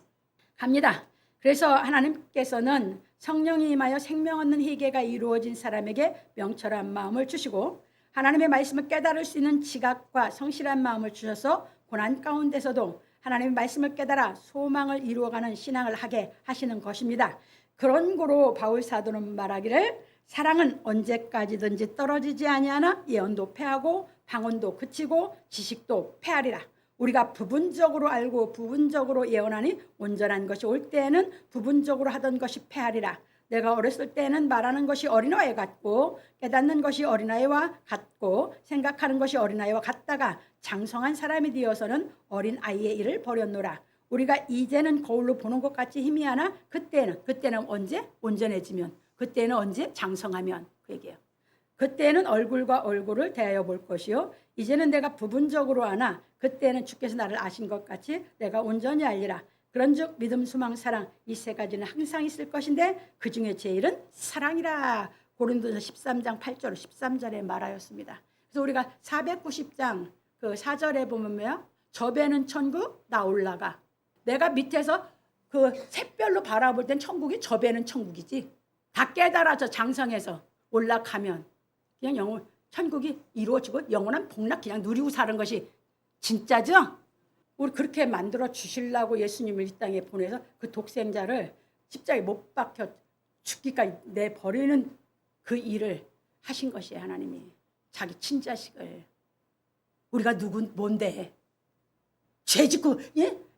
갑니다. 그래서 하나님께서는 성령이 임하여 생명 얻는 희계가 이루어진 사람에게 명철한 마음을 주시고 하나님의 말씀을 깨달을 수 있는 지각과 성실한 마음을 주셔서 고난 가운데서도 하나님의 말씀을 깨달아 소망을 이루어가는 신앙을 하게 하시는 것입니다. 그런 고로 바울 사도는 말하기를 사랑은 언제까지든지 떨어지지 아니하나 예언도 패하고 방언도 그치고 지식도 패하리라. 우리가 부분적으로 알고 부분적으로 예언하니 온전한 것이 올 때에는 부분적으로 하던 것이 패하리라. 내가 어렸을 때는 말하는 것이 어린아이 같고 깨닫는 것이 어린아이와 같고 생각하는 것이 어린아이와 같다가 장성한 사람이 되어서는 어린아이의 일을 버렸노라. 우리가 이제는 거울로 보는 것 같이 희미하나 그때는 언제? 온전해지면. 그때는 언제? 장성하면. 그 얘기예요. 그때는 얼굴과 얼굴을 대하여 볼 것이요 이제는 내가 부분적으로 아나 그때는 주께서 나를 아신 것 같이 내가 온전히 알리라. 그런즉 믿음, 소망, 사랑 이 세 가지는 항상 있을 것인데 그중에 제일은 사랑이라. 고린도서 13장 8절 13절에 말하였습니다. 그래서 우리가 490장 그 4절에 보면 뭐야? 저 배는 천국 나 올라가. 내가 밑에서 그 샛별로 바라볼 땐 천국이 저 배는 천국이지. 다 깨달아져 장성해서 올라가면 그냥 영혼 천국이 이루어지고 영원한 복락 그냥 누리고 사는 것이 진짜죠? 우리 그렇게 만들어 주시려고 예수님을 이 땅에 보내서 그 독생자를 십자가에 못 박혀 죽기까지 내버리는 그 일을 하신 것이에요. 하나님이 자기 친자식을. 우리가 뭔데? 죄 짓고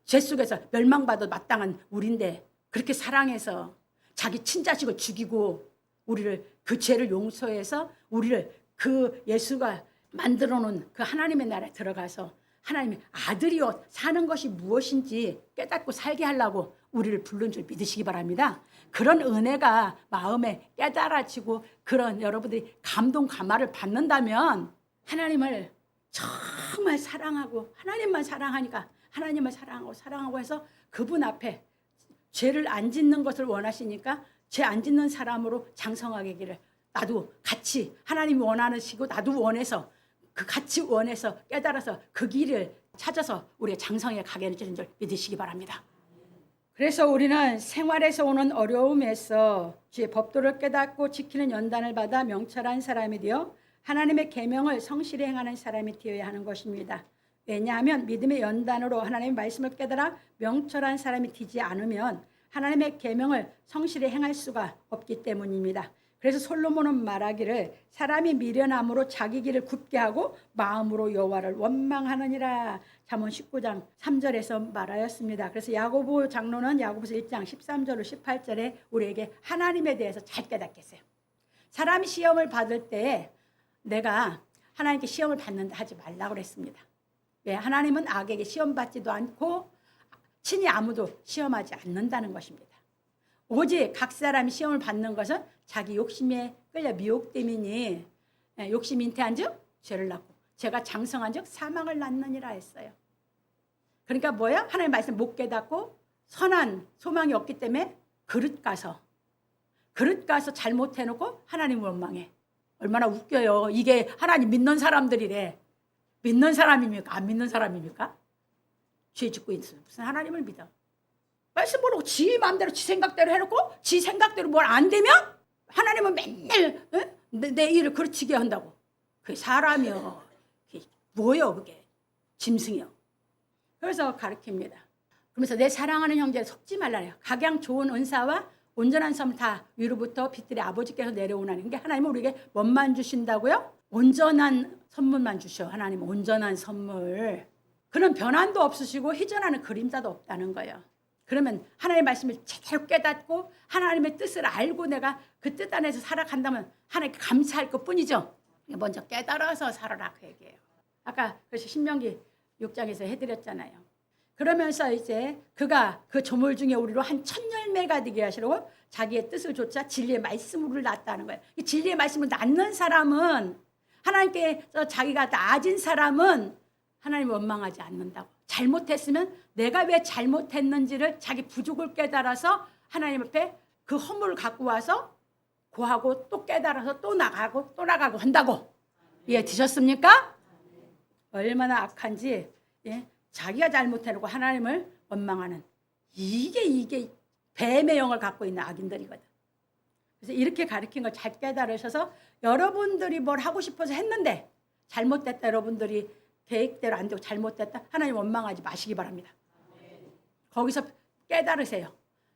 죄 속에서 멸망받아 마땅한 우리인데 그렇게 사랑해서 자기 친자식을 죽이고 우리를 그 죄를 용서해서 우리를 그 예수가 만들어 놓은 그 하나님의 나라에 들어가서 하나님의 아들이여 사는 것이 무엇인지 깨닫고 살게 하려고 우리를 부른 줄 믿으시기 바랍니다. 그런 은혜가 마음에 깨달아지고 그런 여러분들이 감동 감화를 받는다면 하나님을 정말 사랑하고 하나님만 사랑하니까 하나님을 사랑하고 해서 그분 앞에 죄를 안 짓는 것을 원하시니까 죄 안 짓는 사람으로 장성하게 기를 나도 같이 하나님이 원하시고 나도 원해서 그 같이 원해서 깨달아서 그 길을 찾아서 우리가 장성에 가게 되는 줄 믿으시기 바랍니다. 그래서 우리는 생활에서 오는 어려움에서 주의 법도를 깨닫고 지키는 연단을 받아 명철한 사람이 되어 하나님의 계명을 성실히 행하는 사람이 되어야 하는 것입니다. 왜냐하면 믿음의 연단으로 하나님의 말씀을 깨달아 명철한 사람이 되지 않으면 하나님의 계명을 성실히 행할 수가 없기 때문입니다. 그래서 솔로몬은 말하기를 사람이 미련함으로 자기 길을 굳게 하고 마음으로 여호와를 원망하느니라. 잠언 19장 3절에서 말하였습니다. 그래서 야고보 장로는 야고보서 1장 13절로 18절에 우리에게 하나님에 대해서 잘 깨닫게 했어요. 사람이 시험을 받을 때 내가 하나님께 시험을 받는다 하지 말라고 그랬습니다. 왜? 하나님은 악에게 시험 받지도 않고 친히 아무도 시험하지 않는다는 것입니다. 오직 각 사람이 시험을 받는 것은 자기 욕심에 끌려 미혹됨이니 욕심이 잉태한 즉 죄를 낳고 죄가 장성한 즉 사망을 낳느니라 했어요. 그러니까 뭐야? 하나님의 말씀 못 깨닫고 선한 소망이 없기 때문에 그릇 가서 잘못해놓고 하나님을 원망해. 얼마나 웃겨요. 이게 하나님 믿는 사람들이래. 믿는 사람입니까? 안 믿는 사람입니까? 죄 짓고 있어요. 무슨 하나님을 믿어? 말씀 모르고 지 마음대로 지 생각대로 해놓고 지 생각대로 뭘 안 되면 하나님은 맨날 내 일을 그르치게 한다고. 그게 사람이요. 그게 뭐요 그게? 짐승이요. 그래서 가르칩니다. 그러면서 내 사랑하는 형제를 속지 말라래요. 각양 좋은 은사와 온전한 선물 다 위로부터 빛들의 아버지께서 내려오나니. 그게 하나님은 우리에게 뭔만 주신다고요? 온전한 선물만 주셔. 하나님은 온전한 선물. 그는 변환도 없으시고 희전하는 그림자도 없다는 거예요. 그러면 하나님의 말씀을 제대로 깨닫고 하나님의 뜻을 알고 내가 그 뜻 안에서 살아간다면 하나님께 감사할 것뿐이죠. 먼저 깨달아서 살아라 그 얘기예요. 아까 그래서 신명기 6장에서 해드렸잖아요. 그러면서 이제 그가 그 조물 중에 우리로 한 1000열매가 되게 하시려고 자기의 뜻을 좇아 진리의 말씀으로 낳았다는 거예요. 이 진리의 말씀을 낳는 사람은 하나님께서 자기가 나아진 사람은 하나님을 원망하지 않는다고. 잘못했으면 내가 왜 잘못했는지를 자기 부족을 깨달아서 하나님 앞에 그 허물을 갖고 와서 고하고 또 깨달아서 또 나가고 한다고. 이해 드셨습니까? 얼마나 악한지. 자기가 잘못해놓고 하나님을 원망하는 이게 뱀의 영을 갖고 있는 악인들이거든. 그래서 이렇게 가르친 걸 잘 깨달으셔서 여러분들이 뭘 하고 싶어서 했는데 잘못됐다, 여러분들이 계획대로 안 되고 잘못됐다, 하나님 원망하지 마시기 바랍니다. 거기서 깨달으세요.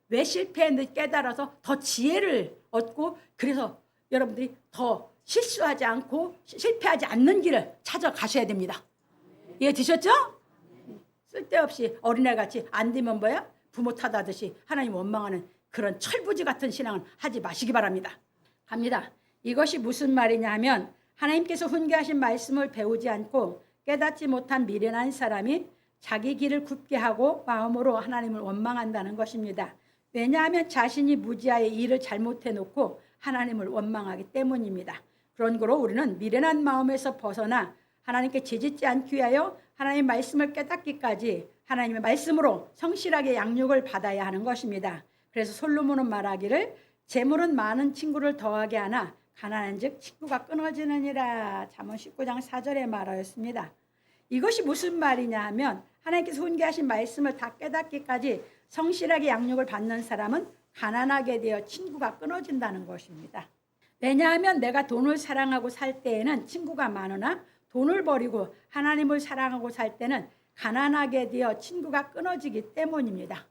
왜 실패했는지 깨달아서 더 지혜를 얻고, 그래서 여러분들이 더 실수하지 않고 실패하지 않는 길을 찾아가셔야 됩니다. 이해 드셨죠? 쓸데없이 어린애같이 안 되면 뭐야? 부모 탓하듯이 하나님 원망하는 그런 철부지 같은 신앙은 하지 마시기 바랍니다. 갑니다. 이것이 무슨 말이냐 하면 하나님께서 훈계하신 말씀을 배우지 않고 깨닫지 못한 미련한 사람이 자기 길을 굳게 하고 마음으로 하나님을 원망한다는 것입니다. 왜냐하면 자신이 무지하게 일을 잘못해 놓고 하나님을 원망하기 때문입니다. 그런 거로 우리는 미련한 마음에서 벗어나 하나님께 죄짓지 않기 위하여 하나님의 말씀을 깨닫기까지 하나님의 말씀으로 성실하게 양육을 받아야 하는 것입니다. 그래서 솔로몬은 말하기를 재물은 많은 친구를 더하게 하나 가난한 즉 친구가 끊어지느니라. 잠언 19장 4절에 말하였습니다. 이것이 무슨 말이냐 하면 하나님께서 훈계하신 말씀을 다 깨닫기까지 성실하게 양육을 받는 사람은 가난하게 되어 친구가 끊어진다는 것입니다. 왜냐하면 내가 돈을 사랑하고 살 때에는 친구가 많으나 돈을 버리고 하나님을 사랑하고 살 때는 가난하게 되어 친구가 끊어지기 때문입니다.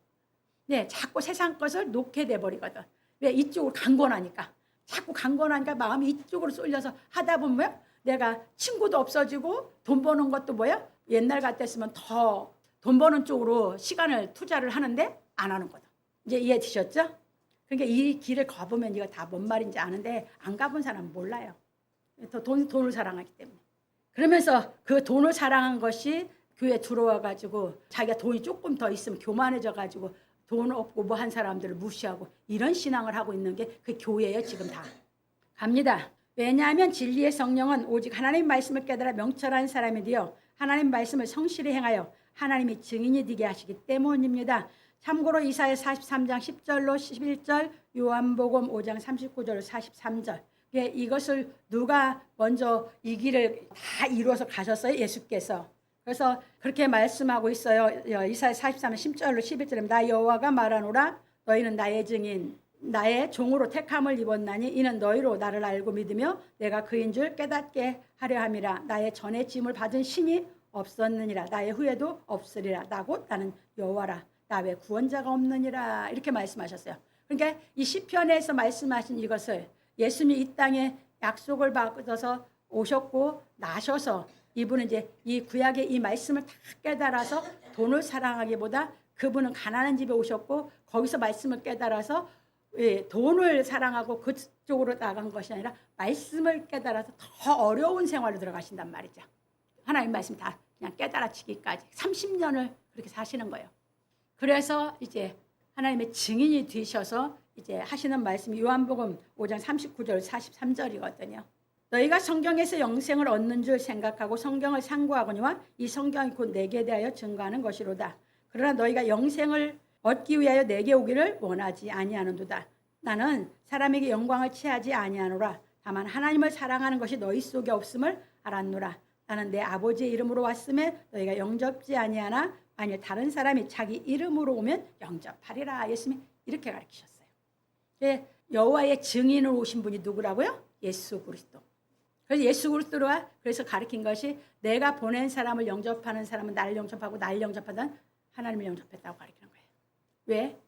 네, 자꾸 세상 것을 놓게 돼 버리거든. 왜? 이쪽으로 강권하니까. 자꾸 강권하니까 마음이 이쪽으로 쏠려서 하다 보면 내가 친구도 없어지고 돈 버는 것도 뭐야? 옛날 같았으면 더 돈 버는 쪽으로 시간을 투자를 하는데 안 하는 거다. 이제 이해되셨죠? 그러니까 이 길을 가보면 이거 다 뭔 말인지 아는데 안 가본 사람은 몰라요. 더 돈을 사랑하기 때문에. 그러면서 그 돈을 사랑한 것이 교회에 들어와 가지고 자기가 돈이 조금 더 있으면 교만해져 가지고 돈 없고 뭐 한 사람들을 무시하고 이런 신앙을 하고 있는 게 그 교회예요. 지금 다. 갑니다. 왜냐하면 진리의 성령은 오직 하나님 말씀을 깨달아 명철한 사람이 되어 하나님 말씀을 성실히 행하여 하나님이 증인이 되게 하시기 때문입니다. 참고로 이사야 43장 10절로 11절, 요한복음 5장 39절로 43절. 이것을 누가 먼저 이 길을 다 이루어서 가셨어요? 예수께서. 그래서 그렇게 말씀하고 있어요. 이사야 43장 10절로 11절에 나 여호와가 말하노라 너희는 나의 증인 나의 종으로 택함을 입었나니 이는 너희로 나를 알고 믿으며 내가 그인 줄 깨닫게 하려 함이라. 나의 전에 짐을 받은 신이 없었느니라. 나의 후에도 없으리라. 나곧 나는 여호와라. 나 외 구원자가 없느니라. 이렇게 말씀하셨어요. 그러니까 이 시편에서 말씀하신 이것을 예수님이 이 땅에 약속을 받아서 오셨고 나셔서 이분은 이제 이 구약의 이 말씀을 다 깨달아서 돈을 사랑하기보다 그분은 가난한 집에 오셨고 거기서 말씀을 깨달아서 돈을 사랑하고 그쪽으로 나간 것이 아니라 말씀을 깨달아서 더 어려운 생활로 들어가신단 말이죠. 하나님 말씀 다 그냥 깨달아지기까지 30년을 그렇게 사시는 거예요. 그래서 이제 하나님의 증인이 되셔서 이제 하시는 말씀이 요한복음 5장 39절 43절이거든요. 너희가 성경에서 영생을 얻는 줄 생각하고 성경을 상고하거니와 이 성경이 곧 내게 대하여 증거하는 것이로다. 그러나 너희가 영생을 얻기 위하여 내게 오기를 원하지 아니하는도다. 나는 사람에게 영광을 취하지 아니하노라. 다만 하나님을 사랑하는 것이 너희 속에 없음을 알았노라. 나는 내 아버지의 이름으로 왔음에 너희가 영접지 아니하나 만일 다른 사람이 자기 이름으로 오면 영접하리라. 예수님이 이렇게 가르치셨어요. 여호와의 증인으로 오신 분이 누구라고요? 예수 그리스도. 그래서 예수 그리스도가 그래서 가르친 것이 내가 보낸 사람을 영접하는 사람은 나를 영접하고 나를 영접하던 하나님을 영접했다고 가르치는 거예요. 왜?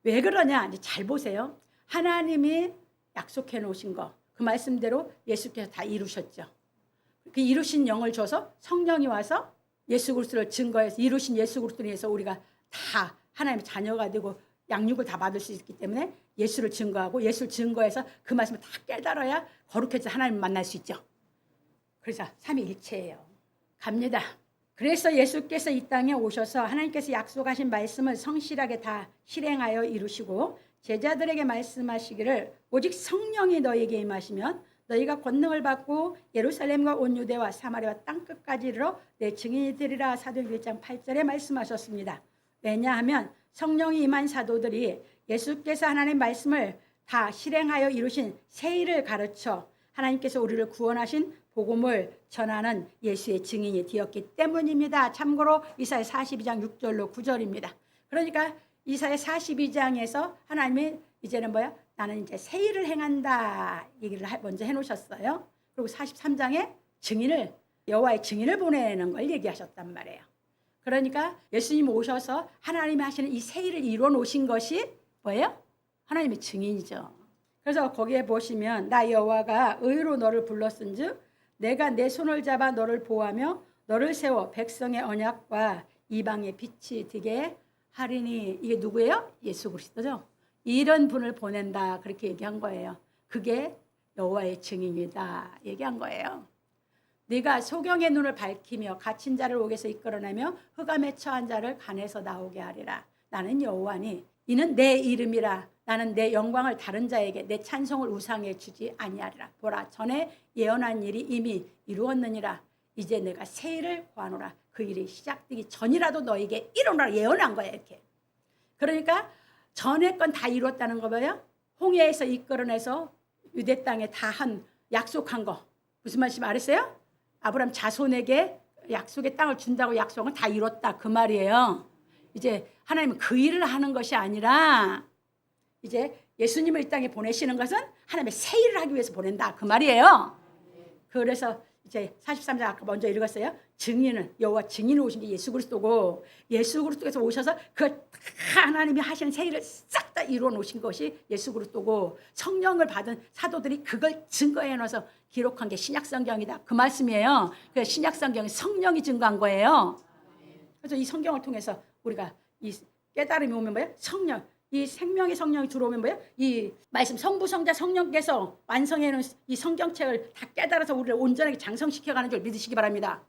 왜 그러냐? 이제 잘 보세요. 하나님이 약속해 놓으신 거, 그 말씀대로 예수께서 다 이루셨죠. 그 이루신 영을 줘서 성령이 와서 예수 그리스도를 증거해서 이루신 예수 그리스도를 위해서 우리가 다 하나님의 자녀가 되고 양육을 다 받을 수 있기 때문에 예수를 증거하고 예수를 증거해서 그 말씀을 다 깨달아야 거룩해져 하나님을 만날 수 있죠. 그래서 삼위일체예요. 갑니다. 그래서 예수께서 이 땅에 오셔서 하나님께서 약속하신 말씀을 성실하게 다 실행하여 이루시고 제자들에게 말씀하시기를 오직 성령이 너희에게 임하시면 너희가 권능을 받고 예루살렘과 온 유대와 사마리아 땅끝까지 이르러 내 증인이 되리라. 사도행전 1장 8절에 말씀하셨습니다. 왜냐하면 성령이 임한 사도들이 예수께서 하나님의 말씀을 다 실행하여 이루신 새 일을 가르쳐 하나님께서 우리를 구원하신 복음을 전하는 예수의 증인이 되었기 때문입니다. 참고로 이사야 42장 6절로 9절입니다. 그러니까 이사야 42장에서 하나님이 이제는 뭐야? 나는 이제 새 일을 행한다 얘기를 먼저 해놓으셨어요. 그리고 43장에 증인을 여호와의 증인을 보내는 걸 얘기하셨단 말이에요. 그러니까 예수님 오셔서 하나님이 하시는 이 새 일을 이루어 놓으신 것이 뭐예요? 하나님의 증인이죠. 그래서 거기에 보시면 나 여호와가 의로 너를 불렀은즉 내가 내 손을 잡아 너를 보호하며 너를 세워 백성의 언약과 이방의 빛이 되게 하리니. 이게 누구예요? 예수 그리스도죠. 이런 분을 보낸다 그렇게 얘기한 거예요. 그게 여호와의 증인이다 얘기한 거예요. 네가 소경의 눈을 밝히며 갇힌 자를 옥에서 이끌어내며 흑암에 처한 자를 간에서 나오게 하리라. 나는 여호와니 이는 내 이름이라. 나는 내 영광을 다른 자에게 내 찬송을 우상에 주지 아니하리라. 보라 전에 예언한 일이 이미 이루었느니라. 이제 내가 새 일을 구하노라. 그 일이 시작되기 전이라도 너에게 이루노라. 예언한 거예요. 이렇게. 그러니까 전에 건 다 이루었다는 거 봐요. 홍해에서 이끌어내서 유대 땅에 다 한 약속한 거. 무슨 말씀 알았어요? 아브라함 자손에게 약속의 땅을 준다고 약속은 다 이뤘다 그 말이에요. 이제 하나님은 그 일을 하는 것이 아니라 이제 예수님을 이 땅에 보내시는 것은 하나님의 새 일을 하기 위해서 보낸다 그 말이에요. 그래서 이제 43장 아까 먼저 읽었어요. 증인은 여호와 증인을 오신 게 예수 그리스도고, 예수 그리스도께서 오셔서 그 하나님이 하시는 새 일을 싹 다 이루어 놓으신 것이 예수 그리스도고, 성령을 받은 사도들이 그걸 증거해 놓아서 기록한 게 신약 성경이다 그 말씀이에요. 그래서 신약 성경이 성령이 증거한 거예요. 그래서 이 성경을 통해서 우리가 이 깨달음이 오면 뭐예요? 성령, 이 생명의 성령이 들어오면 뭐예요? 이 말씀 성부 성자 성령께서 완성해 놓은 이 성경책을 다 깨달아서 우리를 온전하게 장성시켜가는 줄 믿으시기 바랍니다.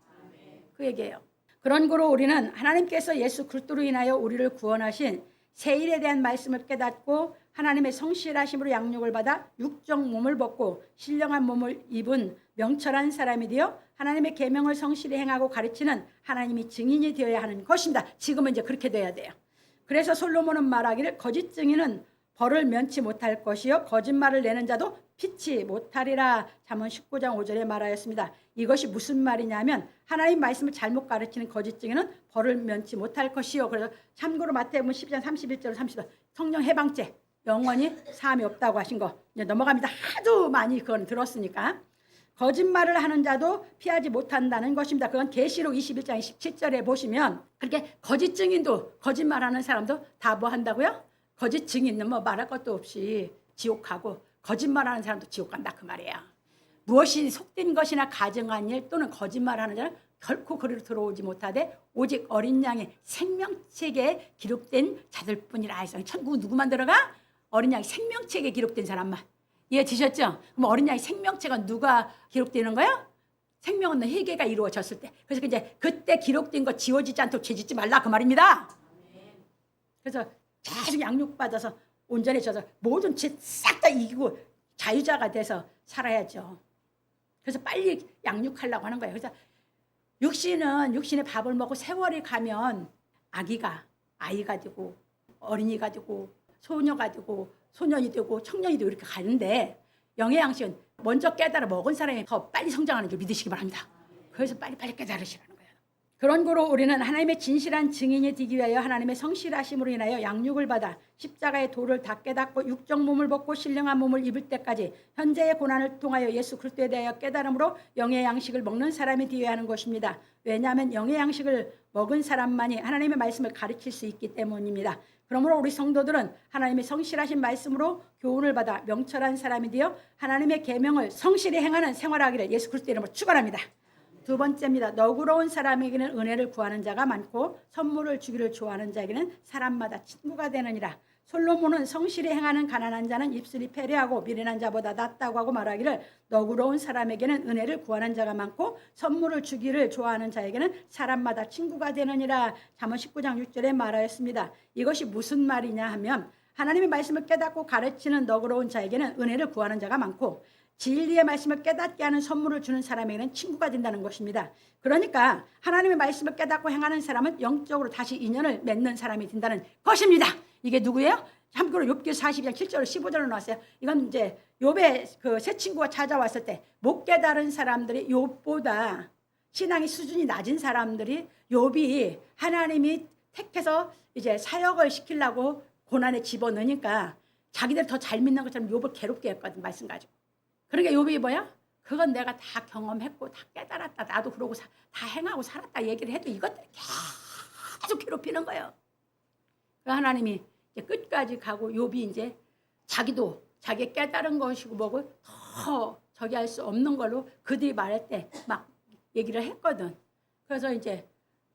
그 얘기예요. 그런 거로 우리는 하나님께서 예수 그리스도로 인하여 우리를 구원하신 새 일에 대한 말씀을 깨닫고 하나님의 성실하심으로 양육을 받아 육적 몸을 벗고 신령한 몸을 입은 명철한 사람이 되어 하나님의 계명을 성실히 행하고 가르치는 하나님이 증인이 되어야 하는 것입니다. 지금은 이제 그렇게 돼야 돼요. 그래서 솔로몬은 말하기를 거짓 증인은 벌을 면치 못할 것이요 거짓말을 내는 자도 피치 못하리라. 잠언 19장 5절에 말하였습니다. 이것이 무슨 말이냐면 하나님 말씀을 잘못 가르치는 거짓 증인은 벌을 면치 못할 것이요. 그래서 참고로 마태복음 12장 31절 30절 성령 해방죄 영원히 사함이 없다고 하신 거 이제 넘어갑니다. 하도 많이 그건 들었으니까. 거짓말을 하는 자도 피하지 못한다는 것입니다. 그건 계시록 21장 27절에 보시면 그렇게 거짓 증인도 거짓말하는 사람도 다 뭐 한다고요? 거짓 증인은 뭐 말할 것도 없이 지옥 가고 거짓말하는 사람도 지옥 간다 그 말이에요. 무엇이 속된 것이나 가증한 일 또는 거짓말하는 자는 결코 그리로 들어오지 못하되 오직 어린 양의 생명책에 기록된 자들뿐이라 해서 천국 누구만 들어가? 어린 양의 생명책에 기록된 사람만. 이해되셨죠? 그럼 어린 양의 생명책은 누가 기록되는 거예요? 생명 없는 회개가 이루어졌을 때. 그래서 이제 그때 기록된 거 지워지지 않도록 죄짓지 말라 그 말입니다. 그래서 계속 양육받아서 온전해져서 모든 죄 싹 다 이기고 자유자가 돼서 살아야죠. 그래서 빨리 양육하려고 하는 거예요. 그래서 육신의 밥을 먹고 세월이 가면 아이가 되고 어린이가 되고 소녀가 되고 소년이 되고 청년이 되고 이렇게 가는데 영의 양식은 먼저 깨달아 먹은 사람이 더 빨리 성장하는 줄 믿으시기 바랍니다. 그래서 빨리빨리 깨달으시라는 거예요. 그런 거로 우리는 하나님의 진실한 증인이 되기 위하여 하나님의 성실하심으로 인하여 양육을 받아 십자가의 도를 다 깨닫고 육적 몸을 벗고 신령한 몸을 입을 때까지 현재의 고난을 통하여 예수 그리스도에 대하여 깨달음으로 영의 양식을 먹는 사람이 되어야 하는 것입니다. 왜냐하면 영의 양식을 먹은 사람만이 하나님의 말씀을 가르칠 수 있기 때문입니다. 그러므로 우리 성도들은 하나님의 성실하신 말씀으로 교훈을 받아 명철한 사람이 되어 하나님의 계명을 성실히 행하는 생활하기를 예수 그리스도 이름으로 축원합니다. 두 번째입니다. 너그러운 사람에게는 은혜를 구하는 자가 많고 선물을 주기를 좋아하는 자에게는 사람마다 친구가 되느니라. 솔로몬은 성실히 행하는 가난한 자는 입술이 패례하고 미련한 자보다 낫다고 하고 말하기를 너그러운 사람에게는 은혜를 구하는 자가 많고 선물을 주기를 좋아하는 자에게는 사람마다 친구가 되느니라. 잠언 19장 6절에 말하였습니다. 이것이 무슨 말이냐 하면 하나님의 말씀을 깨닫고 가르치는 너그러운 자에게는 은혜를 구하는 자가 많고 진리의 말씀을 깨닫게 하는 선물을 주는 사람에게는 친구가 된다는 것입니다. 그러니까 하나님의 말씀을 깨닫고 행하는 사람은 영적으로 다시 인연을 맺는 사람이 된다는 것입니다. 이게 누구예요? 참고로 욥기 42장 7절 15절로 나왔어요. 이건 이제 욥의 그 새 친구가 찾아왔을 때 못 깨달은 사람들이 욥보다 신앙의 수준이 낮은 사람들이 욥이 하나님이 택해서 이제 사역을 시키려고 고난에 집어넣으니까 자기들 더 잘 믿는 것처럼 욥을 괴롭게 했거든 말씀 가지고. 그러니까 욥이 뭐야? 그건 내가 다 경험했고 다 깨달았다. 나도 그러고 다 행하고 살았다 얘기를 해도 이것들이 계속 괴롭히는 거예요. 하나님이 이제 끝까지 가고 욥이 이제 자기도 자기 깨달은 것이고 뭐고 더 저기 할 수 없는 걸로 그들이 말할 때 막 얘기를 했거든. 그래서 이제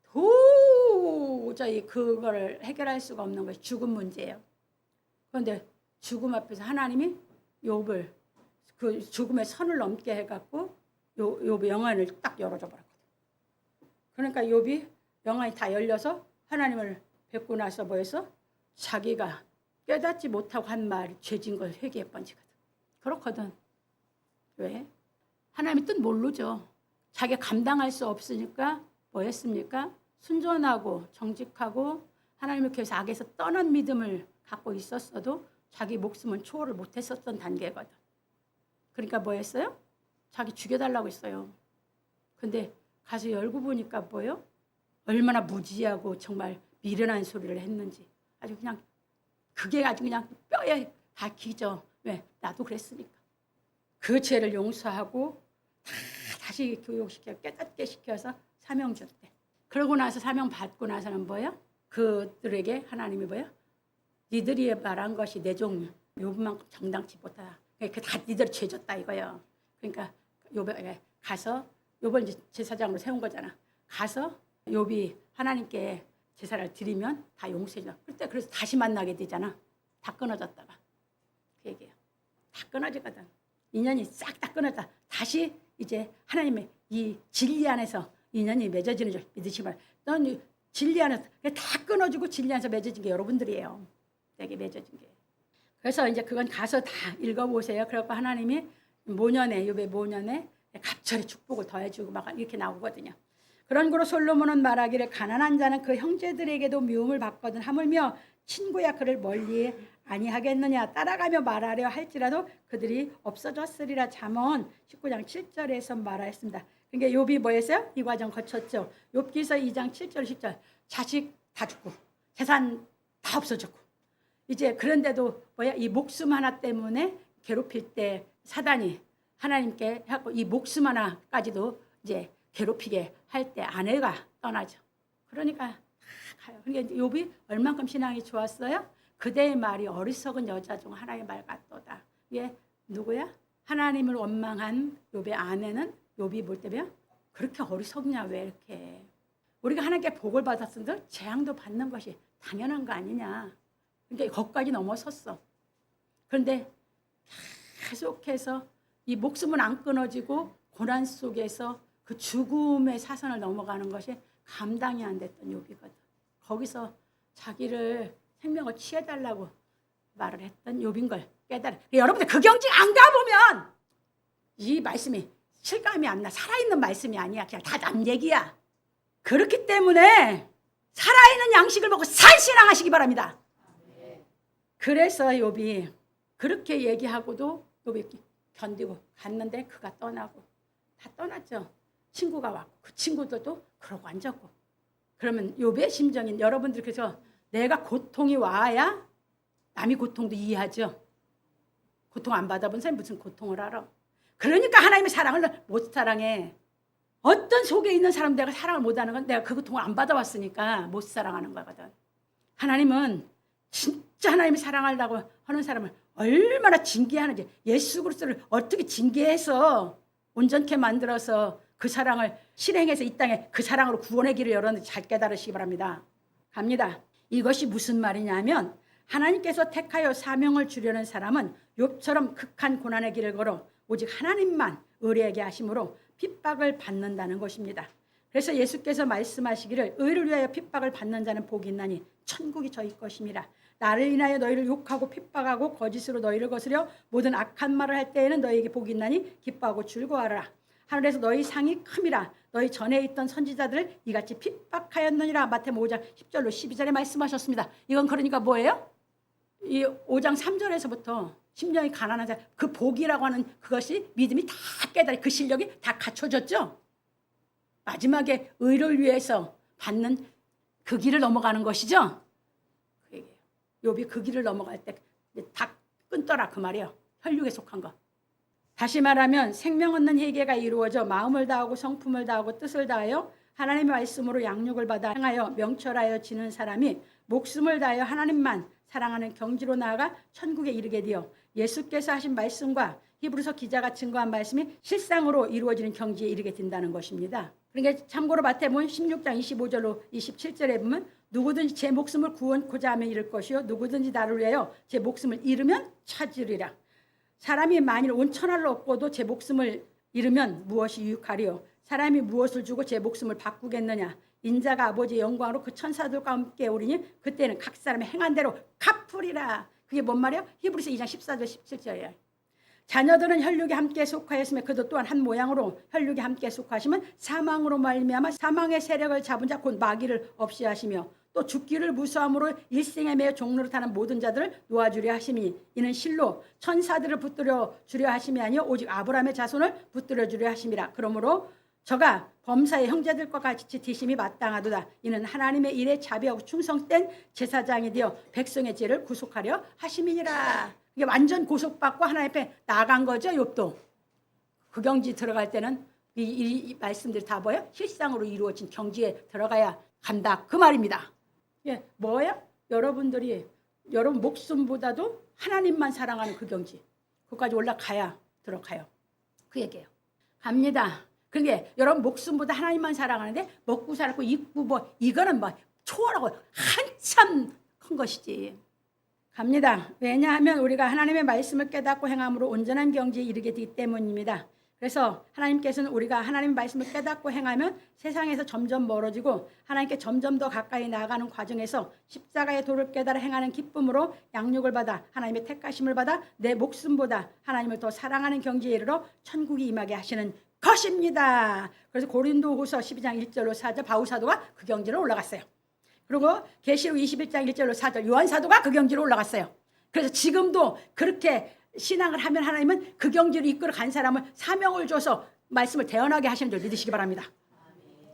도저히 그거를 해결할 수가 없는 것이 죽음 문제예요. 그런데 죽음 앞에서 하나님이 욥을 그 죽음의 선을 넘게 해갖고 욥의 영안을 딱 열어줘 버렸거든. 그러니까 욥이 영안이 다 열려서 하나님을 뵙고 나서 뭐했어? 자기가 깨닫지 못하고 한 말이 죄진 걸 회개해 번지거든. 그렇거든. 왜? 하나님의 뜻 모르죠. 자기가 감당할 수 없으니까 뭐 했습니까? 순전하고 정직하고 하나님을 위해서 악에서 떠난 믿음을 갖고 있었어도 자기 목숨은 초월을 못했었던 단계거든. 그러니까 뭐 했어요? 자기 죽여달라고 했어요. 근데 가서 열고 보니까 뭐요? 얼마나 무지하고 정말 미련한 소리를 했는지 아주 그냥 그게 아주 그냥 뼈에 다 기죠. 왜? 나도 그랬으니까. 그 죄를 용서하고 다시 교육시켜 깨닫게 시켜서 사명 줬대. 그러고 나서 사명 받고 나서는 뭐예요? 그들에게 하나님이 뭐예요? 니들이 말한 것이 내 종 욥만큼 정당치 못하다. 그 다 니들 죄 졌다 이거예요. 그러니까 욥에게 가서 욥을 이제 제사장으로 세운 거잖아. 가서 욥이 하나님께 제사를 드리면 다 용서해줘. 그때 그래서 다시 만나게 되잖아. 다 끊어졌다가 그 얘기예요. 다 끊어지거든. 인연이 싹 다 끊어졌다. 다시 이제 하나님의 이 진리 안에서 인연이 맺어지는 줄 믿으시 말. 넌 진리 안에서 다 끊어지고 진리 안에서 맺어진 게 여러분들이에요. 내게 맺어진 게. 그래서 이제 그건 가서 다 읽어보세요. 그래갖고 하나님이 모년에 욥의 모년에 갑절의 축복을 더해주고 막 이렇게 나오거든요. 그런 거로 솔로몬은 말하기를 가난한 자는 그 형제들에게도 미움을 받거든 하물며 친구야 그를 멀리 아니하겠느냐 따라가며 말하려 할지라도 그들이 없어졌으리라. 잠언 19장 7절에서 말하였습니다. 그러니까 욥이 뭐였어요? 이 과정 거쳤죠. 욥기서 2장 7절 10절 자식 다 죽고 재산 다 없어졌고 이제 그런데도 뭐야 이 목숨 하나 때문에 괴롭힐 때 사단이 하나님께 하고 이 목숨 하나까지도 이제 괴롭히게 할 때 아내가 떠나죠. 그러니까 다 가요. 그러니까 욥이 얼만큼 신앙이 좋았어요? 그대의 말이 어리석은 여자 중 하나의 말 같도다. 이게 누구야? 하나님을 원망한 욥의 아내는 욥이 뭘 때문에 그렇게 어리석냐 왜 이렇게 우리가 하나님께 복을 받았은데 재앙도 받는 것이 당연한 거 아니냐. 그러니까 거기까지 넘어섰어. 그런데 계속해서 이 목숨은 안 끊어지고 고난 속에서 그 죽음의 사선을 넘어가는 것이 감당이 안 됐던 욥이거든. 거기서 자기를 생명을 취해달라고 말을 했던 욥인 걸 깨달아. 여러분들 그 경지 안 가보면 이 말씀이 실감이 안 나. 살아있는 말씀이 아니야. 그냥 다 남 얘기야. 그렇기 때문에 살아있는 양식을 먹고 산신앙하시기 바랍니다. 그래서 욥이 그렇게 얘기하고도 욥이 견디고 갔는데 그가 떠나고 다 떠났죠. 친구가 왔고 그 친구들도 그러고 앉았고 그러면 욥의 심정인 여러분들 그래서 내가 고통이 와야 남이 고통도 이해하죠. 고통 안 받아본 사람이 무슨 고통을 알아. 그러니까 하나님의 사랑을 못 사랑해. 어떤 속에 있는 사람 내가 사랑을 못하는 건 내가 그 고통을 안 받아봤으니까 못 사랑하는 거거든. 하나님은 진짜 하나님이 사랑하려고 하는 사람을 얼마나 징계하는지 예수 그리스도를 어떻게 징계해서 온전케 만들어서 그 사랑을 실행해서 이 땅에 그 사랑으로 구원의 길을 열었는지 잘 깨달으시기 바랍니다. 갑니다. 이것이 무슨 말이냐면 하나님께서 택하여 사명을 주려는 사람은 욥처럼 극한 고난의 길을 걸어 오직 하나님만 의뢰하게 하심으로 핍박을 받는다는 것입니다. 그래서 예수께서 말씀하시기를 의를 위하여 핍박을 받는 자는 복이 있나니 천국이 저희 것임이라. 나를 인하여 너희를 욕하고 핍박하고 거짓으로 너희를 거스려 모든 악한 말을 할 때에는 너희에게 복이 있나니 기뻐하고 즐거워하라. 하늘에서 너희 상이 큼이라. 너희 전에 있던 선지자들을 이같이 핍박하였느니라. 마태복음 5장 10절로 12절에 말씀하셨습니다. 이건 그러니까 뭐예요? 이 5장 3절에서부터 심령이 가난한 자 그 복이라고 하는 그것이 믿음이 다 깨달아 그 실력이 다 갖춰졌죠. 마지막에 의를 위해서 받는 그 길을 넘어가는 것이죠. 그 얘기예요. 욥이 그 길을 넘어갈 때 다 끊더라 그 말이에요. 혈육에 속한 거. 다시 말하면 생명 얻는 회개가 이루어져 마음을 다하고 성품을 다하고 뜻을 다하여 하나님의 말씀으로 양육을 받아 행하여 명철하여 지는 사람이 목숨을 다하여 하나님만 사랑하는 경지로 나아가 천국에 이르게 되어 예수께서 하신 말씀과 히브리서 기자가 증거한 말씀이 실상으로 이루어지는 경지에 이르게 된다는 것입니다. 그러니까 참고로 마태복음 16장 25절로 27절에 보면 누구든지 제 목숨을 구원코자 하면 잃을 것이요 누구든지 나를 위하여 제 목숨을 잃으면 찾으리라. 사람이 만일 온 천하를 얻고도 제 목숨을 잃으면 무엇이 유익하리요? 사람이 무엇을 주고 제 목숨을 바꾸겠느냐? 인자가 아버지의 영광으로 그 천사들과 함께 오리니 그때는 각 사람의 행한 대로 갚으리라. 그게 뭔 말이야? 히브리서 2장 14절 17절이에요. 자녀들은 혈육에 함께 속하였으며 그도 또한 한 모양으로 혈육에 함께 속하시면 사망으로 말미암아 사망의 세력을 잡은 자 곧 마귀를 없이 하시며 또 죽기를 무수함으로 일생에 매여 종로를 타는 모든 자들을 놓아주려 하심이 이는 실로 천사들을 붙들어 주려 하심이 아니요 오직 아브라함의 자손을 붙들어 주려 하심이라. 그러므로 저가 범사의 형제들과 같이 뒤심이 마땅하도다. 이는 하나님의 일에 자비하고 충성된 제사장이 되어 백성의 죄를 구속하려 하심이니라. 이게 완전 고속받고 하나님 앞에 나간 거죠. 욥도 그 경지 들어갈 때는 이 말씀들이 다 뭐예요? 실상으로 이루어진 경지에 들어가야 간다 그 말입니다. 예, 뭐예요? 여러분들이 여러분 목숨보다도 하나님만 사랑하는 그 경지 그까지 올라가야 들어가요. 그 얘기예요. 갑니다. 그게 여러분 목숨보다 하나님만 사랑하는데 먹고 살고 입고 뭐 이거는 뭐 초월하고 한참 큰 것이지. 갑니다. 왜냐하면 우리가 하나님의 말씀을 깨닫고 행함으로 온전한 경지에 이르게 되기 때문입니다. 그래서 하나님께서는 우리가 하나님의 말씀을 깨닫고 행하면 세상에서 점점 멀어지고 하나님께 점점 더 가까이 나아가는 과정에서 십자가의 도를 깨달아 행하는 기쁨으로 양육을 받아 하나님의 택하심을 받아 내 목숨보다 하나님을 더 사랑하는 경지에 이르러 천국이 임하게 하시는 것입니다. 그래서 고린도후서 12장 1절로 4절 바울 사도가 그 경지로 올라갔어요. 그리고 계시록 21장 1절로 4절 요한 사도가 그 경지로 올라갔어요. 그래서 지금도 그렇게 신앙을 하면 하나님은 그 경지로 이끌어 간 사람을 사명을 줘서 말씀을 대언하게 하시는 줄 믿으시기 바랍니다.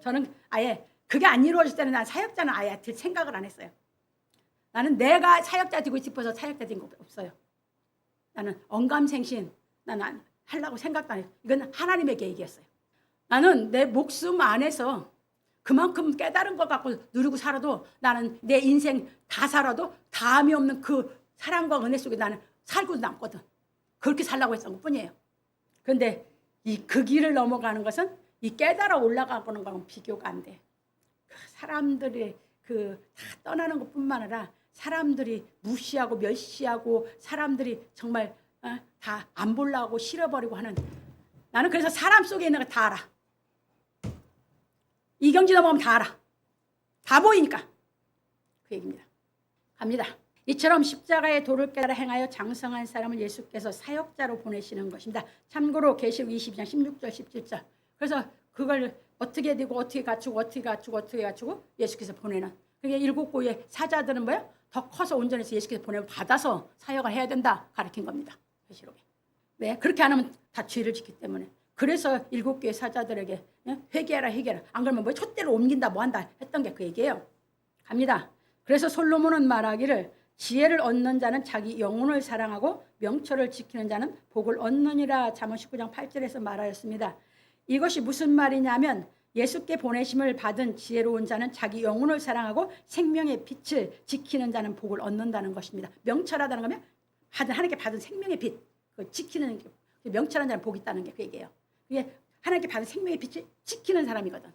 저는 아예 그게 안 이루어질 때는 난 사역자는 아예 들 생각을 안 했어요. 나는 내가 사역자 되고 싶어서 사역자 된 거 없어요. 나는 언감생신 나는 하려고 생각도 안 했어요. 이건 하나님의 계획이었어요. 나는 내 목숨 안에서 그만큼 깨달은 것 갖고 누리고 살아도 나는 내 인생 다 살아도 다함이 없는 그 사랑과 은혜 속에 나는 살고 남거든. 그렇게 살라고 했던 것뿐이에요. 그런데 그 길을 넘어가는 것은 이 깨달아 올라가는 거랑 비교가 안 돼. 그 사람들이 다 떠나는 것뿐만 아니라 사람들이 무시하고 멸시하고 사람들이 정말 다 안 보려고 싫어버리고 하는 나는 그래서 사람 속에 있는 거 다 알아. 이 경지 넘어가면 다 알아. 다 보이니까. 그 얘기입니다. 갑니다. 이처럼 십자가의 도를 깨달아 행하여 장성한 사람을 예수께서 사역자로 보내시는 것입니다. 참고로 계시록 22장 16절 17절. 그래서 그걸 어떻게 되고 어떻게 갖추고 예수께서 보내는. 그게 7교의 사자들은 뭐예요? 더 커서 온전해서 예수께서 보내면 받아서 사역을 해야 된다 가르친 겁니다. 계시록에. 왜? 그렇게 안 하면 다 죄를 짓기 때문에. 그래서 7교의 사자들에게 회개하라. 안 그러면 뭐 촛대로 옮긴다 뭐한다 했던 게 그 얘기예요. 갑니다. 그래서 솔로몬은 말하기를 지혜를 얻는 자는 자기 영혼을 사랑하고 명철을 지키는 자는 복을 얻느니라. 잠언 19장 8절에서 말하였습니다. 이것이 무슨 말이냐면 예수께 보내심을 받은 지혜로운 자는 자기 영혼을 사랑하고 생명의 빛을 지키는 자는 복을 얻는다는 것입니다. 명철하다는 거면 하나님께 받은 생명의 빛, 그 지키는 명철한 자는 복이 있다는 게 그 얘기예요. 그게 하나님께 받은 생명의 빛을 지키는 사람이거든.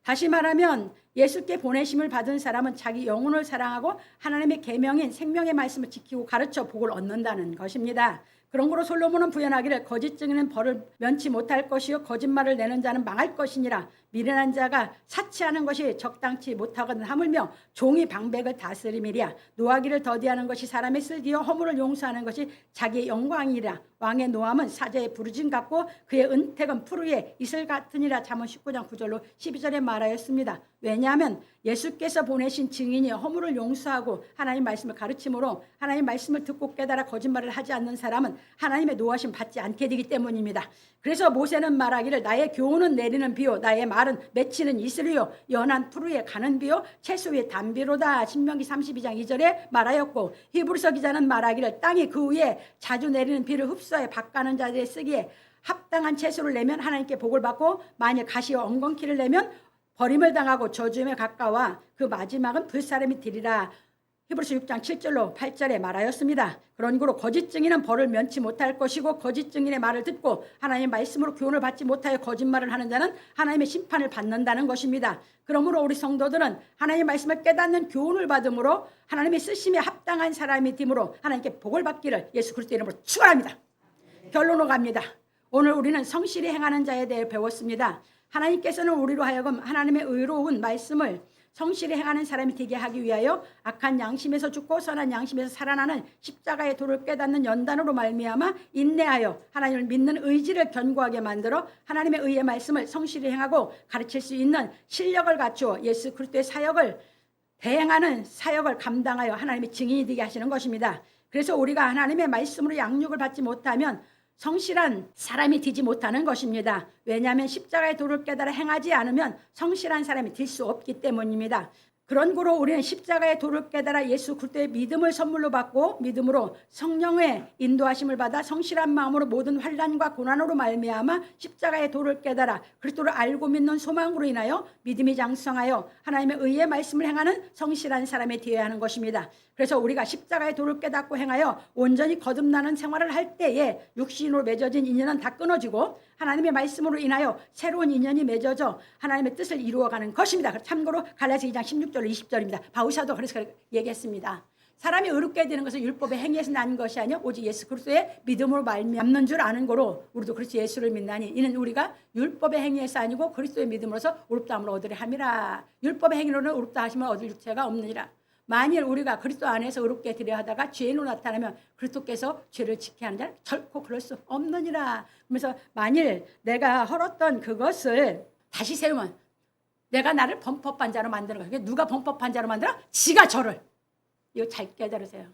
다시 말하면 예수께 보내심을 받은 사람은 자기 영혼을 사랑하고 하나님의 계명인 생명의 말씀을 지키고 가르쳐 복을 얻는다는 것입니다. 그런 거로 솔로몬은 부연하기를 거짓 증인은 벌을 면치 못할 것이요 거짓말을 내는 자는 망할 것이니라. 미련한 자가 사치하는 것이 적당치 못하거든 하물며 종이 방백을 다스림이랴. 노하기를 더디하는 것이 사람의 쓸기요 허물을 용서하는 것이 자기의 영광이라. 왕의 노함은 사자의 부르짐 같고 그의 은택은 푸르의 이슬 같으니라. 잠언 19장 9절로 12절에 말하였습니다. 왜냐하면 예수께서 보내신 증인이 허물을 용서하고 하나님 말씀을 가르침으로 하나님 말씀을 듣고 깨달아 거짓말을 하지 않는 사람은 하나님의 노하심 받지 않게 되기 때문입니다. 그래서 모세는 말하기를 나의 교훈은 내리는 비요 나의 말은 맺히는 이슬이요 연한 푸르에 가는 비요 채소 위에 담비로다. 신명기 32장 2절에 말하였고 히브리서 기자는 말하기를 땅이 그 위에 자주 내리는 비를 흡수해 밭가는 자들의 쓰기에 합당한 채소를 내면 하나님께 복을 받고 만일 가시와 엉겅퀴를 내면 버림을 당하고 저주에 가까워 그 마지막은 불사름이 되리라. 히브리서 6장 7절로 8절에 말하였습니다. 그런 거로 거짓 증인은 벌을 면치 못할 것이고 거짓 증인의 말을 듣고 하나님의 말씀으로 교훈을 받지 못하여 거짓말을 하는 자는 하나님의 심판을 받는다는 것입니다. 그러므로 우리 성도들은 하나님의 말씀을 깨닫는 교훈을 받음으로 하나님의 쓰심에 합당한 사람이 됨으로 하나님께 복을 받기를 예수 그리스도 이름으로 축원합니다. 결론으로 갑니다. 오늘 우리는 성실히 행하는 자에 대해 배웠습니다. 하나님께서는 우리로 하여금 하나님의 의로운 말씀을 성실히 행하는 사람이 되게 하기 위하여 악한 양심에서 죽고 선한 양심에서 살아나는 십자가의 도를 깨닫는 연단으로 말미암아 인내하여 하나님을 믿는 의지를 견고하게 만들어 하나님의 의의 말씀을 성실히 행하고 가르칠 수 있는 실력을 갖추어 예수 그리스도의 사역을 대행하는 사역을 감당하여 하나님의 증인이 되게 하시는 것입니다. 그래서 우리가 하나님의 말씀으로 양육을 받지 못하면 성실한 사람이 되지 못하는 것입니다. 왜냐하면 십자가의 도를 깨달아 행하지 않으면 성실한 사람이 될 수 없기 때문입니다. 그런 거로 우리는 십자가의 도를 깨달아 예수 그리스도의 믿음을 선물로 받고 믿음으로 성령의 인도하심을 받아 성실한 마음으로 모든 환난과 고난으로 말미암아 십자가의 도를 깨달아 그리스도를 알고 믿는 소망으로 인하여 믿음이 장성하여 하나님의 의의 말씀을 행하는 성실한 사람이 되어야 하는 것입니다. 그래서 우리가 십자가의 도를 깨닫고 행하여 온전히 거듭나는 생활을 할 때에 육신으로 맺어진 인연은 다 끊어지고 하나님의 말씀으로 인하여 새로운 인연이 맺어져 하나님의 뜻을 이루어가는 것입니다. 참고로 갈라디아 2장 16절 20절입니다. 바울 사도 그래서 얘기했습니다. 사람이 의롭게 되는 것은 율법의 행위에서 난 것이 아니요 오직 예수 그리스도의 믿음으로 말미암는 줄 아는 거로 우리도 그리스도 예수를 믿나니 이는 우리가 율법의 행위에서 아니고 그리스도의 믿음으로서 의롭다함을 얻으려 함이라. 율법의 행위로는 의롭다 하심을 얻을 육체가 없느니라. 만일 우리가 그리스도 안에서 의롭게 되려 하다가 죄인으로 나타나면 그리스도께서 죄를 지켜야 하는 자는 결코 그럴 수 없느니라. 그래서 만일 내가 헐었던 그것을 다시 세우면 내가 나를 범법한 자로 만드는 거예요. 누가 범법한 자로 만들어? 지가 저를. 이거 잘 깨달으세요.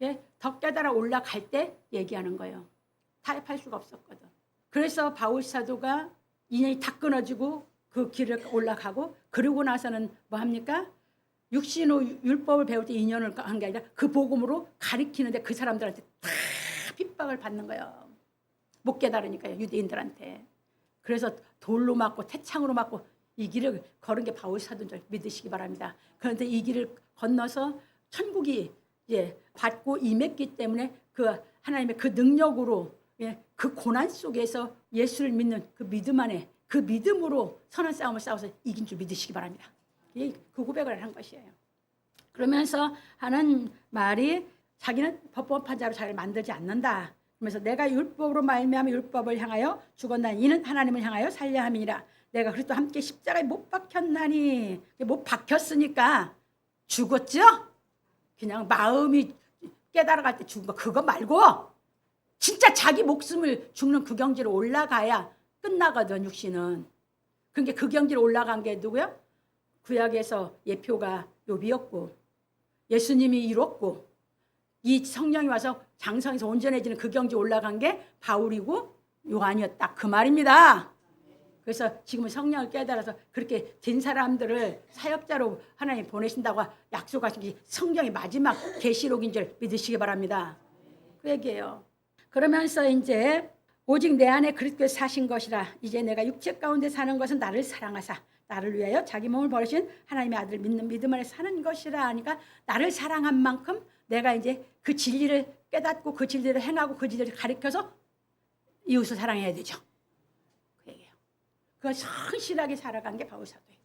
예? 더 깨달아 올라갈 때 얘기하는 거예요. 타협할 수가 없었거든. 그래서 바울 사도가 인연이 다 끊어지고 그 길을 올라가고 그러고 나서는 뭐 합니까? 육신으로 율법을 배울 때 인연을 한 게 아니라 그 복음으로 가리키는데 그 사람들한테 다 핍박을 받는 거예요. 못 깨달으니까요. 유대인들한테. 그래서 돌로 맞고 태창으로 맞고 이 길을 걸은 게 바울 사도인 줄 믿으시기 바랍니다. 그런데 이 길을 건너서 천국이 받고 임했기 때문에 그 하나님의 그 능력으로 그 고난 속에서 예수를 믿는 그 믿음 안에 그 믿음으로 선한 싸움을 싸워서 이긴 줄 믿으시기 바랍니다. 그 고백을 한 것이에요. 그러면서 하는 말이 자기는 법법한 자로 자기를 만들지 않는다. 그러면서 내가 율법으로 말미암아 율법을 향하여 죽었나니 이는 하나님을 향하여 살려 함이니라. 내가 그리스도 함께 십자가에 못 박혔나니 못 박혔으니까 죽었죠? 그냥 마음이 깨달아갈 때 죽은 거 그거 말고 진짜 자기 목숨을 죽는 그 경지로 올라가야 끝나거든 육신은. 그러니까 그 경지로 올라간 게 누구야? 구약에서 예표가 욥이었고 예수님이 이뤘고 이 성령이 와서 장성에서 온전해지는 그 경지 올라간 게 바울이고 요한이었다 그 말입니다. 그래서 지금은 성령을 깨달아서 그렇게 된 사람들을 사역자로 하나님 보내신다고 약속하신 게 성경의 마지막 계시록인 줄 믿으시기 바랍니다. 그 얘기예요. 그러면서 이제 오직 내 안에 그리스도께서 사신 것이라 이제 내가 육체 가운데 사는 것은 나를 사랑하사 나를 위하여 자기 몸을 버리신 하나님의 아들 믿는 믿음 안에 사는 것이라 하니까 나를 사랑한 만큼 내가 이제 그 진리를 깨닫고 그 진리를 행하고 그 진리를 가르쳐서 이웃을 사랑해야 되죠. 그 얘기예요. 그걸 성실하게 살아간 게 바울 사도예요.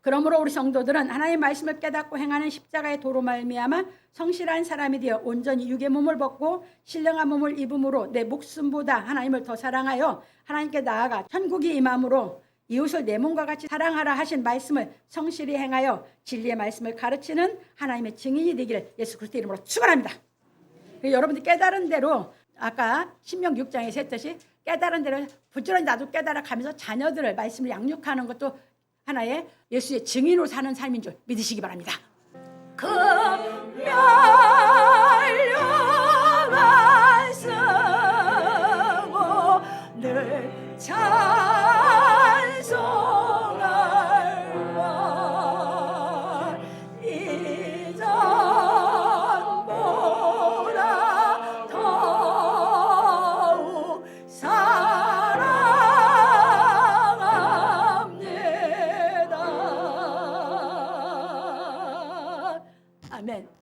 그러므로 우리 성도들은 하나님의 말씀을 깨닫고 행하는 십자가의 도로 말미암아 성실한 사람이 되어 온전히 육의 몸을 벗고 신령한 몸을 입음으로 내 목숨보다 하나님을 더 사랑하여 하나님께 나아가 천국이 임함으로 이웃을 내 몸과 같이 사랑하라 하신 말씀을 성실히 행하여 진리의 말씀을 가르치는 하나님의 증인이 되기를 예수 그리스도 이름으로 축원합니다. 여러분들 깨달은 대로 아까 신명기 6장에서 했듯이 깨달은 대로 부지런히 나도 깨달아 가면서 자녀들을 말씀을 양육하는 것도 하나의 예수의 증인으로 사는 삶인 줄 믿으시기 바랍니다. 그명